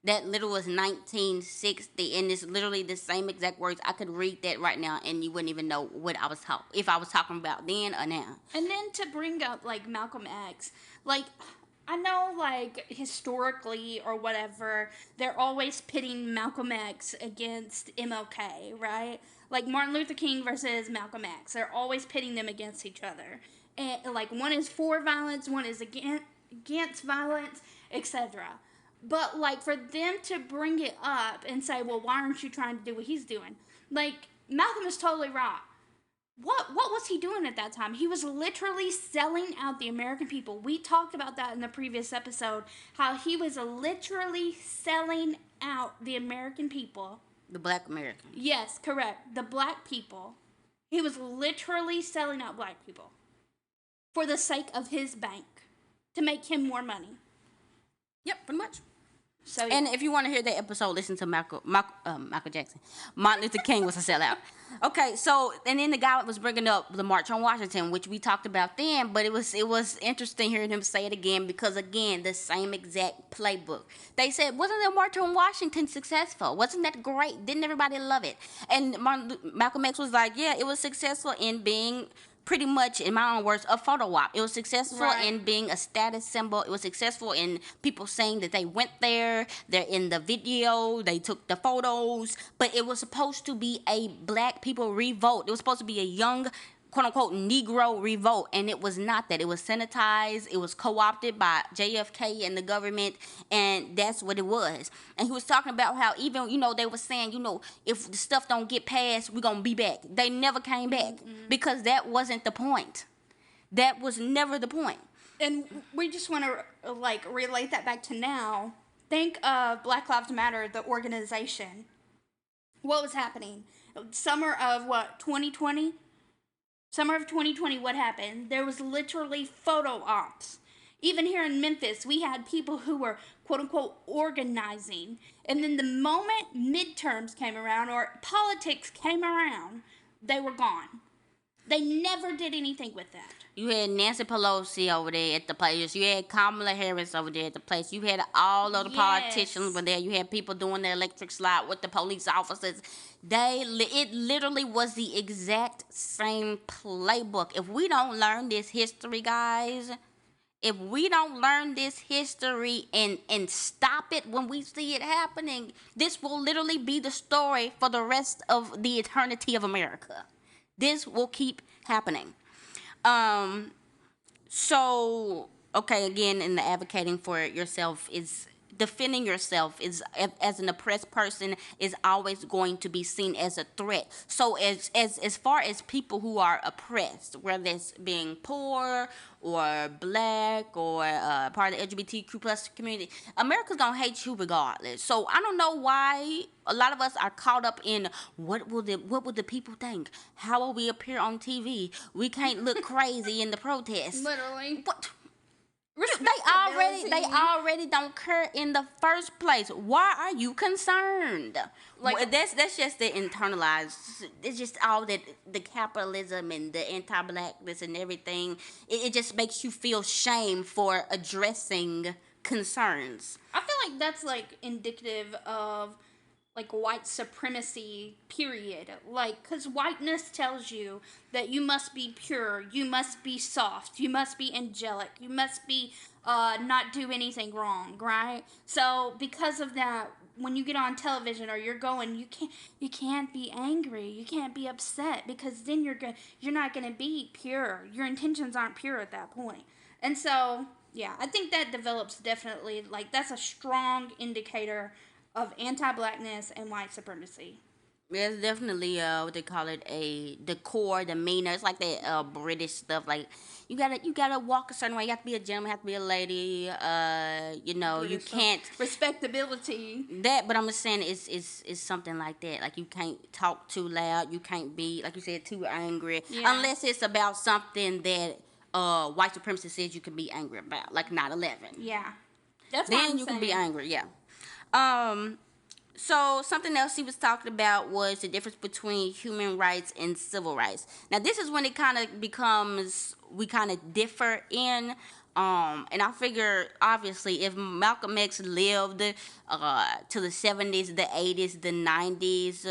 S1: that literally was 1960, and it's literally the same exact words. I could read that right now and you wouldn't even know what I was if I was talking about then or now.
S11: And then to bring up like Malcolm X, like I know like historically or whatever, they're always pitting Malcolm X against MLK, right? Like Martin Luther King versus Malcolm X. They're always pitting them against each other. And like one is for violence, one is against violence, etc. But like for them to bring it up and say, well, why aren't you trying to do what he's doing? Like Malcolm is totally right. What was he doing at that time? He was literally selling out the American people. We talked about that in the previous episode, how he was literally selling out the American people.
S1: The black Americans.
S11: Yes, correct. The black people. He was literally selling out black people for the sake of his bank to make him more money.
S1: Yep, pretty much.
S11: So,
S1: and if you want to hear that episode, listen to Michael Jackson. Martin Luther King was a sellout. Okay, so and then the guy was bringing up the March on Washington, which we talked about then, but it was interesting hearing him say it again because again, the same exact playbook. They said, wasn't the March on Washington successful? Wasn't that great? Didn't everybody love it? And Malcolm X was like, yeah, it was successful in being pretty much, in my own words, a photo op. It was successful in being a status symbol. It was successful in people saying that they went there, they're in the video, they took the photos, but it was supposed to be a black people revolt. It was supposed to be a young, quote-unquote, Negro revolt, and it was not that. It was sanitized, it was co-opted by JFK and the government, and that's what it was. And he was talking about how even, they were saying, if the stuff don't get passed, we're going to be back. They never came back because that wasn't the point. That was never the point.
S11: And we just want to, relate that back to now. Think of Black Lives Matter, the organization. What was happening? Summer of, 2020? Summer of 2020, what happened? There was literally photo ops. Even here in Memphis, we had people who were, quote-unquote, organizing. And then the moment midterms came around or politics came around, they were gone. They never did anything with that.
S1: You had Nancy Pelosi over there at the place. You had Kamala Harris over there at the place. You had all of the politicians were there. You had people doing the electric slide with the police officers. It literally was the exact same playbook. If we don't learn this history, guys, if we don't learn this history and stop it when we see it happening, this will literally be the story for the rest of the eternity of America. This will keep happening. So, okay, again, in the advocating for yourself is defending yourself is as an oppressed person is always going to be seen as a threat. So as far as people who are oppressed, whether it's being poor or black or part of the LGBTQ plus community, America's gonna hate you regardless. So I don't know why a lot of us are caught up in what will the people think? How will we appear on TV? We can't look crazy in the protests.
S11: Literally.
S1: What? They already don't care in the first place. Why are you concerned? Like that's just the internalized. It's just all that the capitalism and the anti-blackness and everything. It just makes you feel shame for addressing concerns.
S11: I feel like that's like indicative of like white supremacy, period. Like, because whiteness tells you that you must be pure, you must be soft, you must be angelic, you must be not do anything wrong, right? So because of that, when you get on television or you're going, you can't be angry, you can't be upset, because then you're not gonna be pure. Your intentions aren't pure at that point. And so yeah, I think that develops definitely, like, that's a strong indicator of anti-blackness and white supremacy.
S1: Yeah, it's definitely what they call it, the core demeanor. It's like that British stuff. Like you gotta walk a certain way. You have to be a gentleman. You have to be a lady. British, you can't
S11: respectability.
S1: That, but I'm just saying it's something like that. Like you can't talk too loud. You can't be, like you said, too angry, unless it's about something that white supremacy says you can be angry about, like 9/11.
S11: Yeah, that's
S1: then you can be angry. Yeah. So something else he was talking about was the difference between human rights and civil rights. Now this is when it kind of becomes, we kind of differ in, and I figure obviously if Malcolm X lived to the 70s, the 80s, the 90s,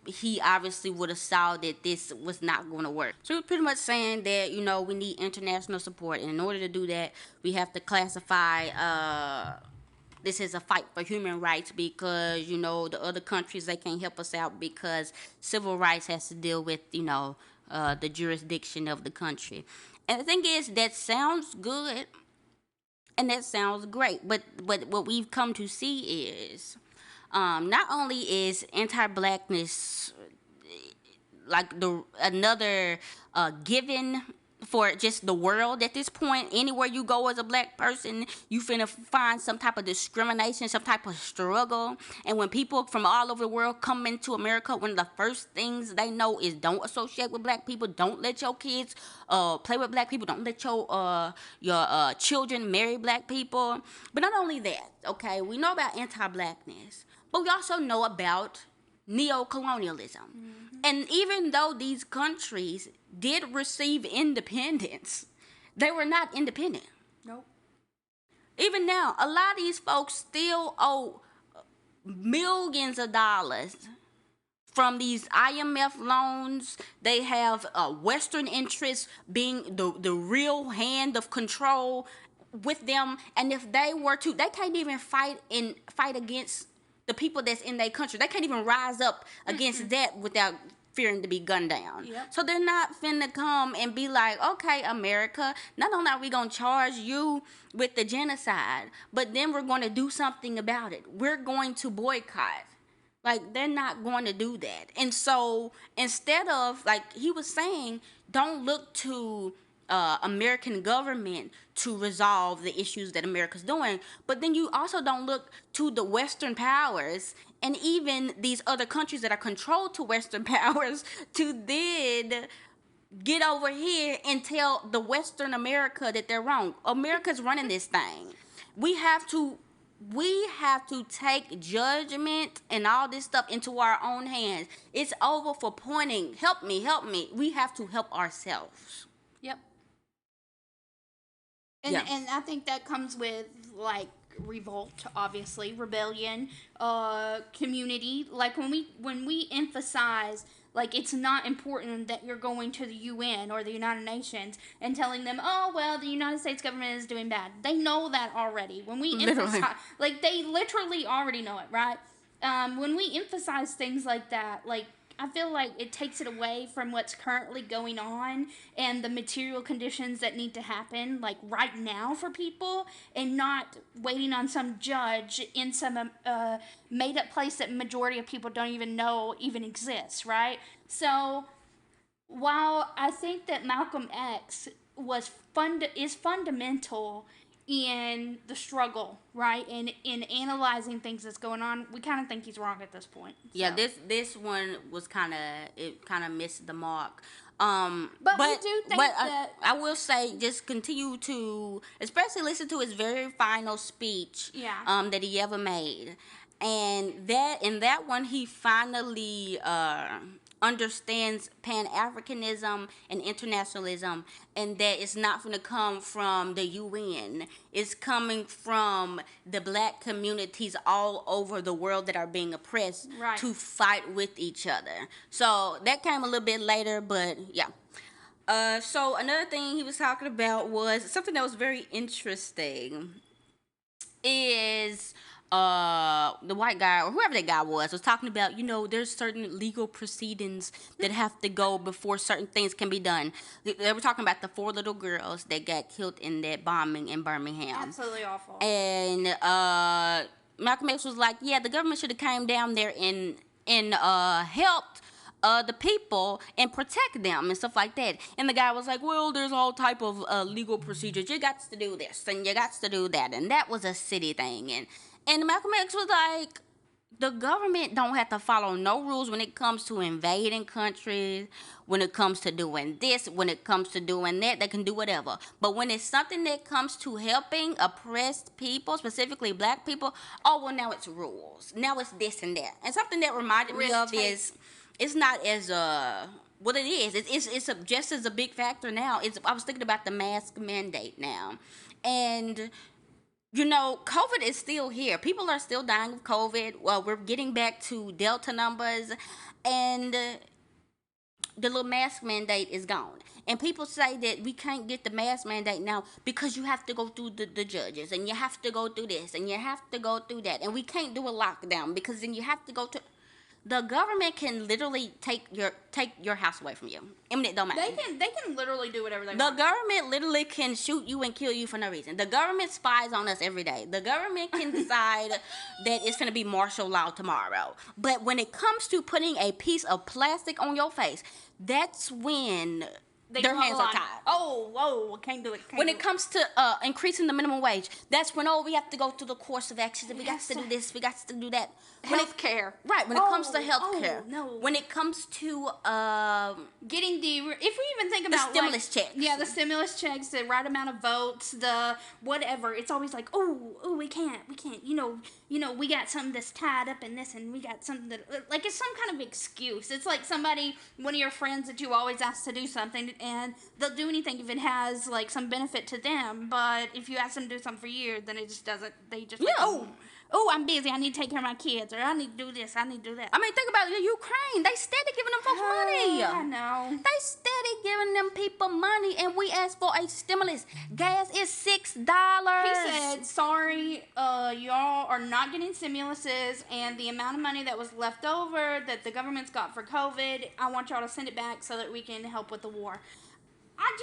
S1: he obviously would have saw that this was not going to work. So he was pretty much saying that, we need international support, and in order to do that, we have to classify this is a fight for human rights, because, the other countries, they can't help us out because civil rights has to deal with, the jurisdiction of the country. And the thing is, that sounds good and that sounds great. But what we've come to see is not only is anti-blackness like another given for just the world at this point. Anywhere you go as a black person, you finna find some type of discrimination, some type of struggle. And when people from all over the world come into America, one of the first things they know is don't associate with black people, don't let your kids play with black people, don't let your children marry black people. But not only that, okay, we know about anti-blackness, but we also know about neo-colonialism. Mm-hmm. And even though these countries did receive independence, they were not independent.
S11: Nope.
S1: Even now, a lot of these folks still owe millions of dollars from these IMF loans. They have Western interests being the real hand of control with them. And if they were to, they can't even fight against the people that's in their country. They can't even rise up against that without fearing to be gunned down. Yep. So they're not finna come and be like, okay, America, not only are we gonna charge you with the genocide, but then we're gonna do something about it. We're going to boycott. Like, they're not going to do that. And so instead of, like he was saying, don't look to American government to resolve the issues that America's doing, but then you also don't look to the Western powers and even these other countries that are controlled to Western powers to then get over here and tell the Western America that they're wrong. America's running this thing. We have to take judgment and all this stuff into our own hands. It's over for pointing, help me. We have to help ourselves.
S11: Yep. And I think that comes with, like, revolt, obviously, rebellion, community. Like, when we emphasize, like, it's not important that you're going to the UN or the United Nations and telling them, oh, well, the United States government is doing bad. They know that already. When we emphasize, like, they literally already know it, right? When we emphasize things like that, like, I feel like it takes it away from what's currently going on and the material conditions that need to happen, like right now for people, and not waiting on some judge in some made up place that majority of people don't even know even exists, right? So while I think that Malcolm X is fundamental in the struggle, right, and in analyzing things that's going on, we kind of think he's wrong at this point. So.
S1: Yeah, this one was kind of missed the mark.
S11: But we do think that
S1: I will say, just continue to, especially listen to his very final speech.
S11: Yeah.
S1: That he ever made, and that in that one he finally understands Pan-Africanism and internationalism, and that it's not going to come from the UN. It's coming from the black communities all over the world that are being oppressed to fight with each other. So that came a little bit later, but yeah. So another thing he was talking about was something that was very interesting is the white guy or whoever that guy was talking about, there's certain legal proceedings that have to go before certain things can be done. They were talking about the 4 little girls that got killed in that bombing in Birmingham.
S11: Absolutely awful.
S1: And Malcolm X was like, yeah, the government should have came down there and helped the people and protect them and stuff like that. And the guy was like, well, there's all type of legal procedures. You got to do this and you got to do that. And that was a city thing. And Malcolm X was like, the government don't have to follow no rules when it comes to invading countries, when it comes to doing this, when it comes to doing that. They can do whatever. But when it's something that comes to helping oppressed people, specifically black people, oh, well, now it's rules. Now it's this and that. And something that reminded me of is, it's not as what it is. It's just as a big factor now. I was thinking about the mask mandate now, and COVID is still here. People are still dying of COVID. Well, we're getting back to Delta numbers, and the little mask mandate is gone. And people say that we can't get the mask mandate now because you have to go through the judges, and you have to go through this, and you have to go through that, and we can't do a lockdown because then you have to go to. The government can literally take your house away from you. Eminent domain.
S11: They can literally do whatever they want.
S1: The government literally can shoot you and kill you for no reason. The government spies on us every day. The government can decide that it's going to be martial law tomorrow. But when it comes to putting a piece of plastic on your face, that's when their hands are tied.
S11: Oh, whoa, can't do it.
S1: When it comes to increasing the minimum wage, that's when, we have to go through the course of action. We got to do this, we got to do that.
S11: Healthcare.
S1: Right, when it comes to healthcare.
S11: No.
S1: When it comes to
S11: getting if we even think about
S1: the stimulus checks.
S11: Yeah, the stimulus checks, the right amount of votes, the whatever. It's always like, we can't. We got something that's tied up in this, and we got something that, like, it's some kind of excuse. It's like one of your friends that you always ask to do something, and they'll do anything if it has, like, some benefit to them, but if you ask them to do something for you, then it just doesn't, they just, I'm busy, I need to take care of my kids, or I need to do this, I need to do that.
S1: I mean, think about Ukraine. They steady giving them folks money.
S11: I know.
S1: They steady giving them people money, and we asked for a stimulus. Gas is $6.
S11: He said, sorry, y'all are not getting stimuluses, and the amount of money that was left over that the government's got for COVID, I want y'all to send it back so that we can help with the war. I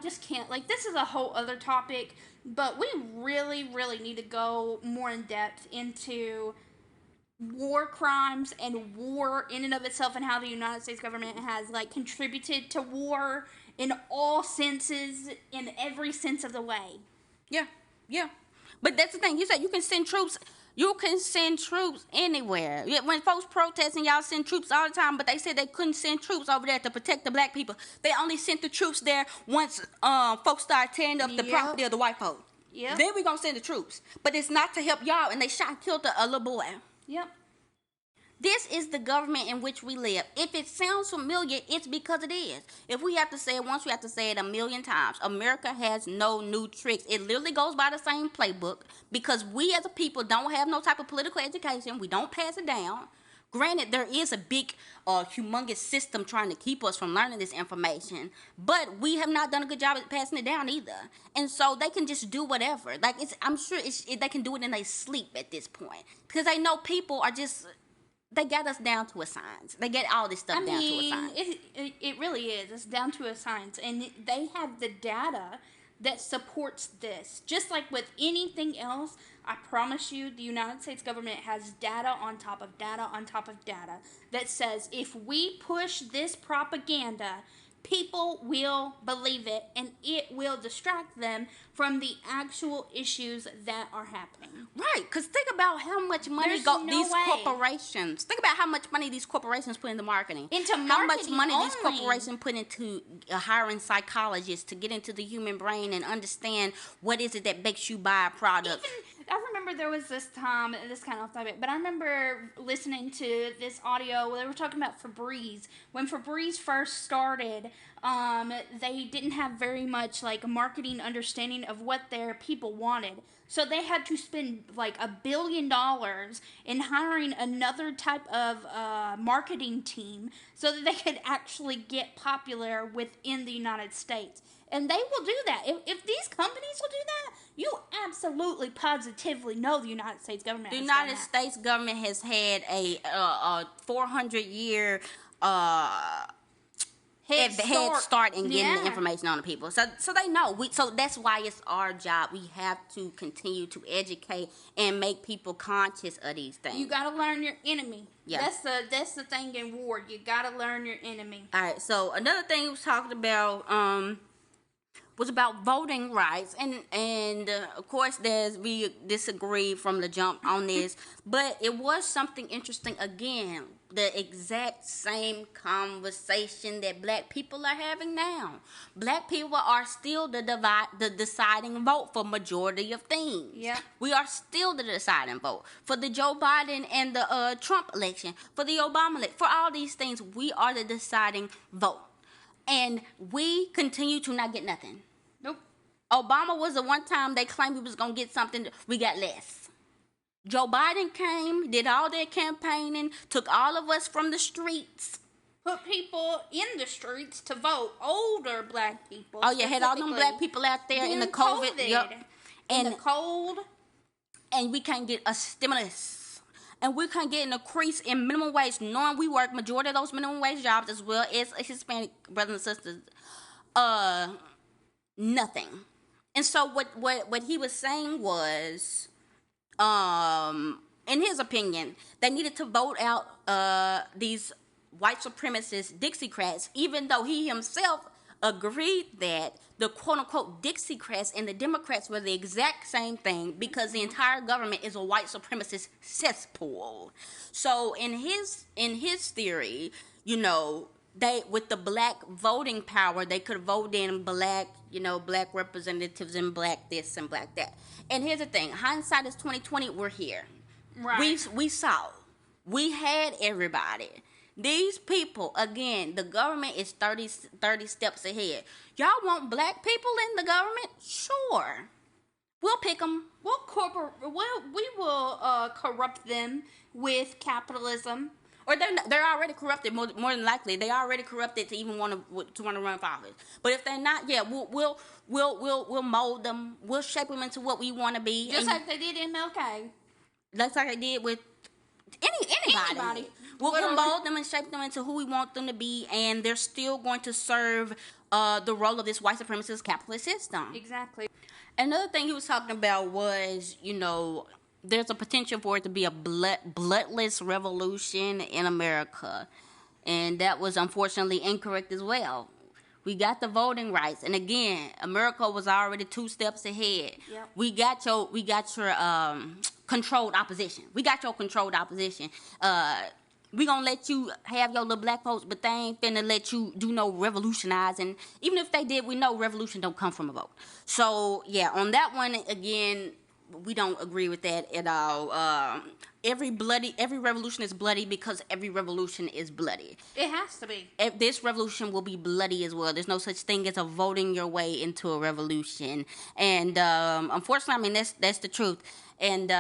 S11: just can't. Like, this is a whole other topic, but we really, really need to go more in depth into war crimes and war in and of itself, and how the United States government has, like, contributed to war in all senses, in every sense of the way.
S1: Yeah. But that's the thing. You said you can send troops. You can send troops anywhere. When folks protesting, y'all send troops all the time, but they said they couldn't send troops over there to protect the black people. They only sent the troops there once folks started tearing up the property of the white folk.
S11: Yep.
S1: Then we gonna send the troops. But it's not to help y'all, and they shot and killed a little boy.
S11: Yep.
S1: This is the government in which we live. If it sounds familiar, it's because it is. If we have to say it once, we have to say it a million times. America has no new tricks. It literally goes by the same playbook because we as a people don't have no type of political education. We don't pass it down. Granted, there is a big, humongous system trying to keep us from learning this information, but we have not done a good job at passing it down either. And so they can just do whatever. Like, I'm sure they can do it in their sleep at this point because they know people are just they got us down to a science. They get all this stuff down to a science.
S11: It really is. It's down to a science. And they have the data that supports this. Just like with anything else, I promise you, the United States government has data on top of data on top of data that says if we push this propaganda, people will believe it, and it will distract them from the actual issues that are happening.
S1: Right, because think about how much money corporations. Think about how much money these corporations put into marketing. How much money these corporations put into hiring psychologists to get into the human brain and understand what is it that makes you buy a product.
S11: I remember there was this time, this kind of off topic, but I remember listening to this audio where they were talking about Febreze. When Febreze first started, they didn't have very much like marketing understanding of what their people wanted. So they had to spend like $1 billion in hiring another type of marketing team so that they could actually get popular within the United States. And they will do that. If these companies will do that, you absolutely positively know the United States government.
S1: The United States government has had a 400-year head start in getting the information on the people. So they know. So that's why it's our job. We have to continue to educate and make people conscious of these things.
S11: You got to learn your enemy.
S1: Yeah.
S11: That's the thing in war. You got to learn your enemy.
S1: All right. So another thing we was talking about was about voting rights, and of course we disagree from the jump on this, but it was something interesting. Again, the exact same conversation that black people are having now. Black people are still the deciding vote for majority of things.
S11: Yeah,
S1: we are still the deciding vote for the Joe Biden and the Trump election, for the Obama election, for all these things. We are the deciding vote, and we continue to not get nothing.
S11: Nope.
S1: Obama was the one time they claimed we was going to get something. We got less. Joe Biden came, did all their campaigning, took all of us from the streets.
S11: Put people in the streets to vote. Older black people.
S1: Oh, yeah, had all them black people out there in the COVID. Yep.
S11: In the cold.
S1: And we can't get a stimulus. And we can't get an increase in minimum wage, knowing we work majority of those minimum wage jobs as well as Hispanic brothers and sisters. Nothing. And so what he was saying was, in his opinion, they needed to vote out these white supremacist Dixiecrats, even though he himself agreed that the quote-unquote Dixiecrats and the Democrats were the exact same thing because the entire government is a white supremacist cesspool. So in his theory, you know, they, with the black voting power, they could vote in black representatives and black this and black that. And here's the thing: hindsight is 20/20. We're here.
S11: Right.
S1: We saw. We had everybody. These people, again, the government is 30 steps ahead. Y'all want black people in the government? Sure. We'll pick them.
S11: We will corrupt them with capitalism.
S1: Or they're already corrupted. More than likely, they already corrupted to even want to run for office. But if they're not, yeah, we'll mold them. We'll shape them into what we want to be.
S11: Just like they did MLK.
S1: That's like they did with anybody. We'll mold them and shape them into who we want them to be, and they're still going to serve the role of this white supremacist capitalist system.
S11: Exactly.
S1: Another thing he was talking about was, you know, there's a potential for it to be a bloodless revolution in America. And that was unfortunately incorrect as well. We got the voting rights. And again, America was already 2 steps ahead.
S11: Yep.
S1: We got your controlled opposition. We got your controlled opposition. We gonna let you have your little black votes, but they ain't finna let you do no revolutionizing. Even if they did, we know revolution don't come from a vote. So yeah, on that one, again, we don't agree with that at all. Every revolution is bloody because every revolution is bloody.
S11: It has to be.
S1: This revolution will be bloody as well. There's no such thing as a voting your way into a revolution. And unfortunately, I mean, that's the truth. And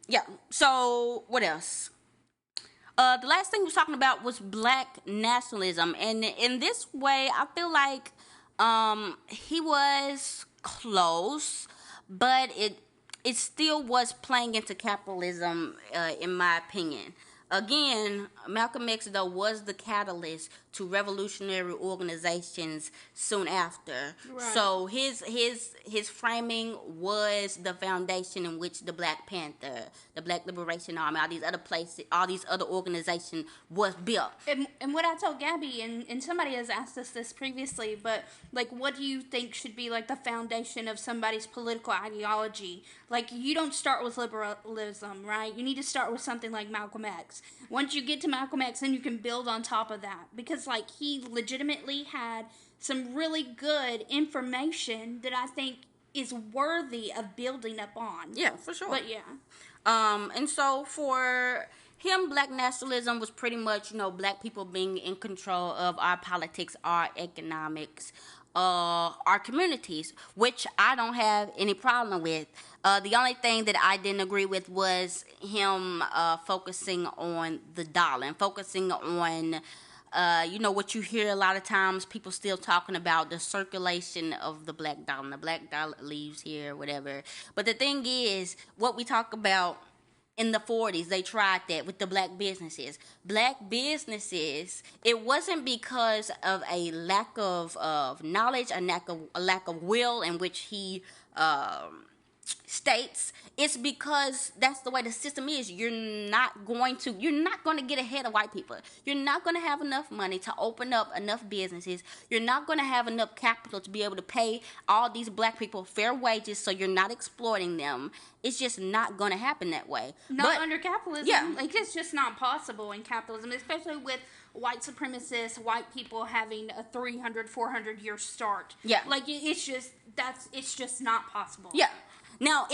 S1: yeah, so what else? The last thing we were talking about was black nationalism. And in this way, I feel like he was close, but it still was playing into capitalism, in my opinion. again, Malcolm X though was the catalyst to revolutionary organizations soon after.
S11: Right.
S1: So his framing was the foundation in which the Black Panther, the Black Liberation Army, all these other places, all these other organizations was built.
S11: And what I told Gabby, and somebody has asked us this previously, but like, what do you think should be like the foundation of somebody's political ideology? Like, you don't start with liberalism, right? You need to start with something like Malcolm X. Once you get to Malcolm X, then you can build on top of that, because like, he legitimately had some really good information that I think is worthy of building up on.
S1: Yeah, for sure.
S11: But yeah.
S1: And so for him, Black nationalism was pretty much, Black people being in control of our politics, our economics, our communities, which I don't have any problem with. The only thing that I didn't agree with was him focusing on the dollar and focusing on what you hear a lot of times, people still talking about the circulation of the black dollar. The black dollar leaves here, whatever. But the thing is, what we talk about in the 40s, they tried that with the black businesses. Black businesses, it wasn't because of a lack of knowledge, a lack of will in which he states. It's because that's the way the system is. You're not going to get ahead of white people. You're not going to have enough money to open up enough businesses. You're not going to have enough capital to be able to pay all these black people fair wages, so you're not exploiting them. It's just not going to happen that way.
S11: Not under capitalism.
S1: Yeah.
S11: Like, it's just not possible in capitalism, especially with white supremacists, white people having a 300, 400 year start.
S1: Yeah.
S11: Like, it's just not possible.
S1: Yeah. Now,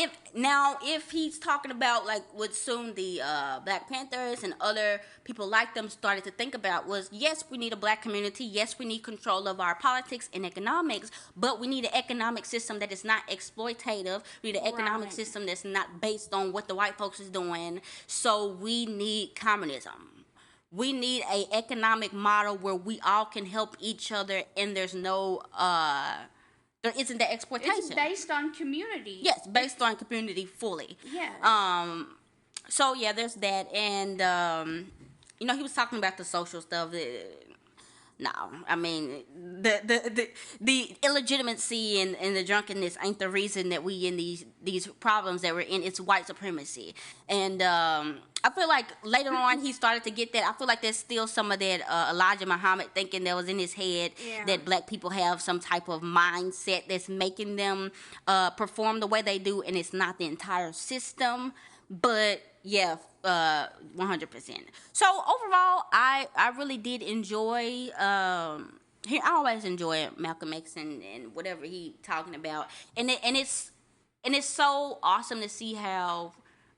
S1: if he's talking about like what soon the Black Panthers and other people like them started to think about was, yes, we need a black community. Yes, we need control of our politics and economics, but we need an economic system that is not exploitative. We need an economic system that's not based on what the white folks is doing. So we need communism. We need an economic model where we all can help each other, and there's no there isn't that exploitation.
S11: It's based on community.
S1: Yes, based on community fully.
S11: Yeah.
S1: So yeah, there's that, and he was talking about the social stuff. No, I mean the illegitimacy and the drunkenness ain't the reason that we in these problems that we're in. It's white supremacy, and I feel like later on he started to get that. I feel like there's still some of that Elijah Muhammad thinking that was in his head, that black people have some type of mindset that's making them perform the way they do, and it's not the entire system. But yeah, 100%. So overall, I really did enjoy. I always enjoy Malcolm X and whatever he talking about, and it's so awesome to see how.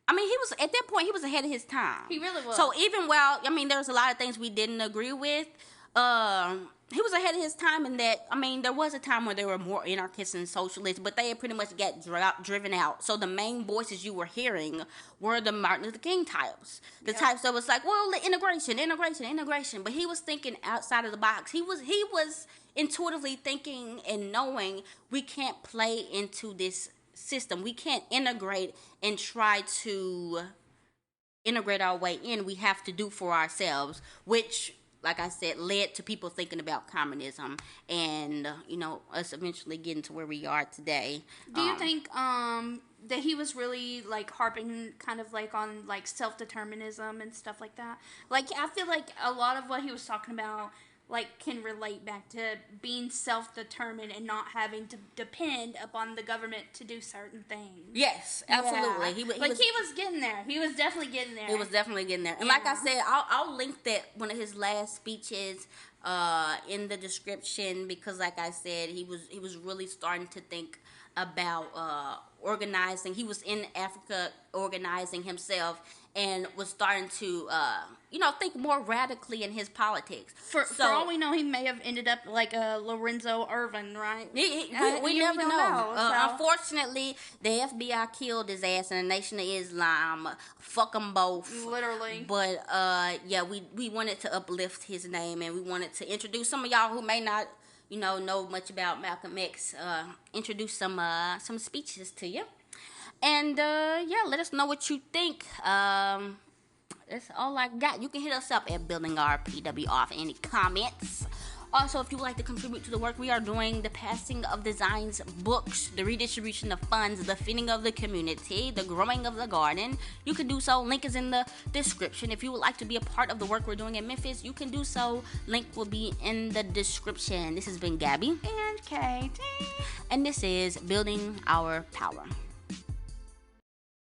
S1: I mean, he was at that point. He was ahead of his time.
S11: He really was.
S1: So even while there's a lot of things we didn't agree with, he was ahead of his time in that. I mean, there was a time where there were more anarchists and socialists, but they had pretty much got driven out. So the main voices you were hearing were the Martin Luther King types, the types that was like, well, integration. But he was thinking outside of the box. He was intuitively thinking and knowing we can't play into this system. We can't integrate and try to integrate our way in. We have to do for ourselves, which, like I said, led to people thinking about communism and, us eventually getting to where we are today.
S11: Do you think that he was really, like, harping kind of, like, on, like, self-determinism and stuff like that? Like, I feel like a lot of what he was talking about, like, can relate back to being self-determined and not having to depend upon the government to do certain things.
S1: Yes, absolutely.
S11: Yeah. He was getting there. He was definitely getting there.
S1: He was definitely getting there. And like I said, I'll link that one of his last speeches in the description, because like I said, he was really starting to think about organizing. He was in Africa organizing himself and was starting to think more radically in his politics.
S11: For all we know, he may have ended up like Lorenzo Irvin, right?
S1: We never know. Unfortunately, the FBI killed his ass, and the Nation of Islam, fuck them both.
S11: Literally.
S1: But we wanted to uplift his name, and we wanted to introduce some of y'all who may not know much about Malcolm X. Introduce some speeches to you. And let us know what you think. That's all I got. You can hit us up at Building Our PWR for any comments. Also, if you would like to contribute to the work we are doing, the passing of designs, books, the redistribution of funds, the feeding of the community, the growing of the garden, you can do so. Link is in the description. If you would like to be a part of the work we're doing in Memphis, you can do so. Link will be in the description. This has been Gabby
S11: and Katie,
S1: and this is Building Our Power.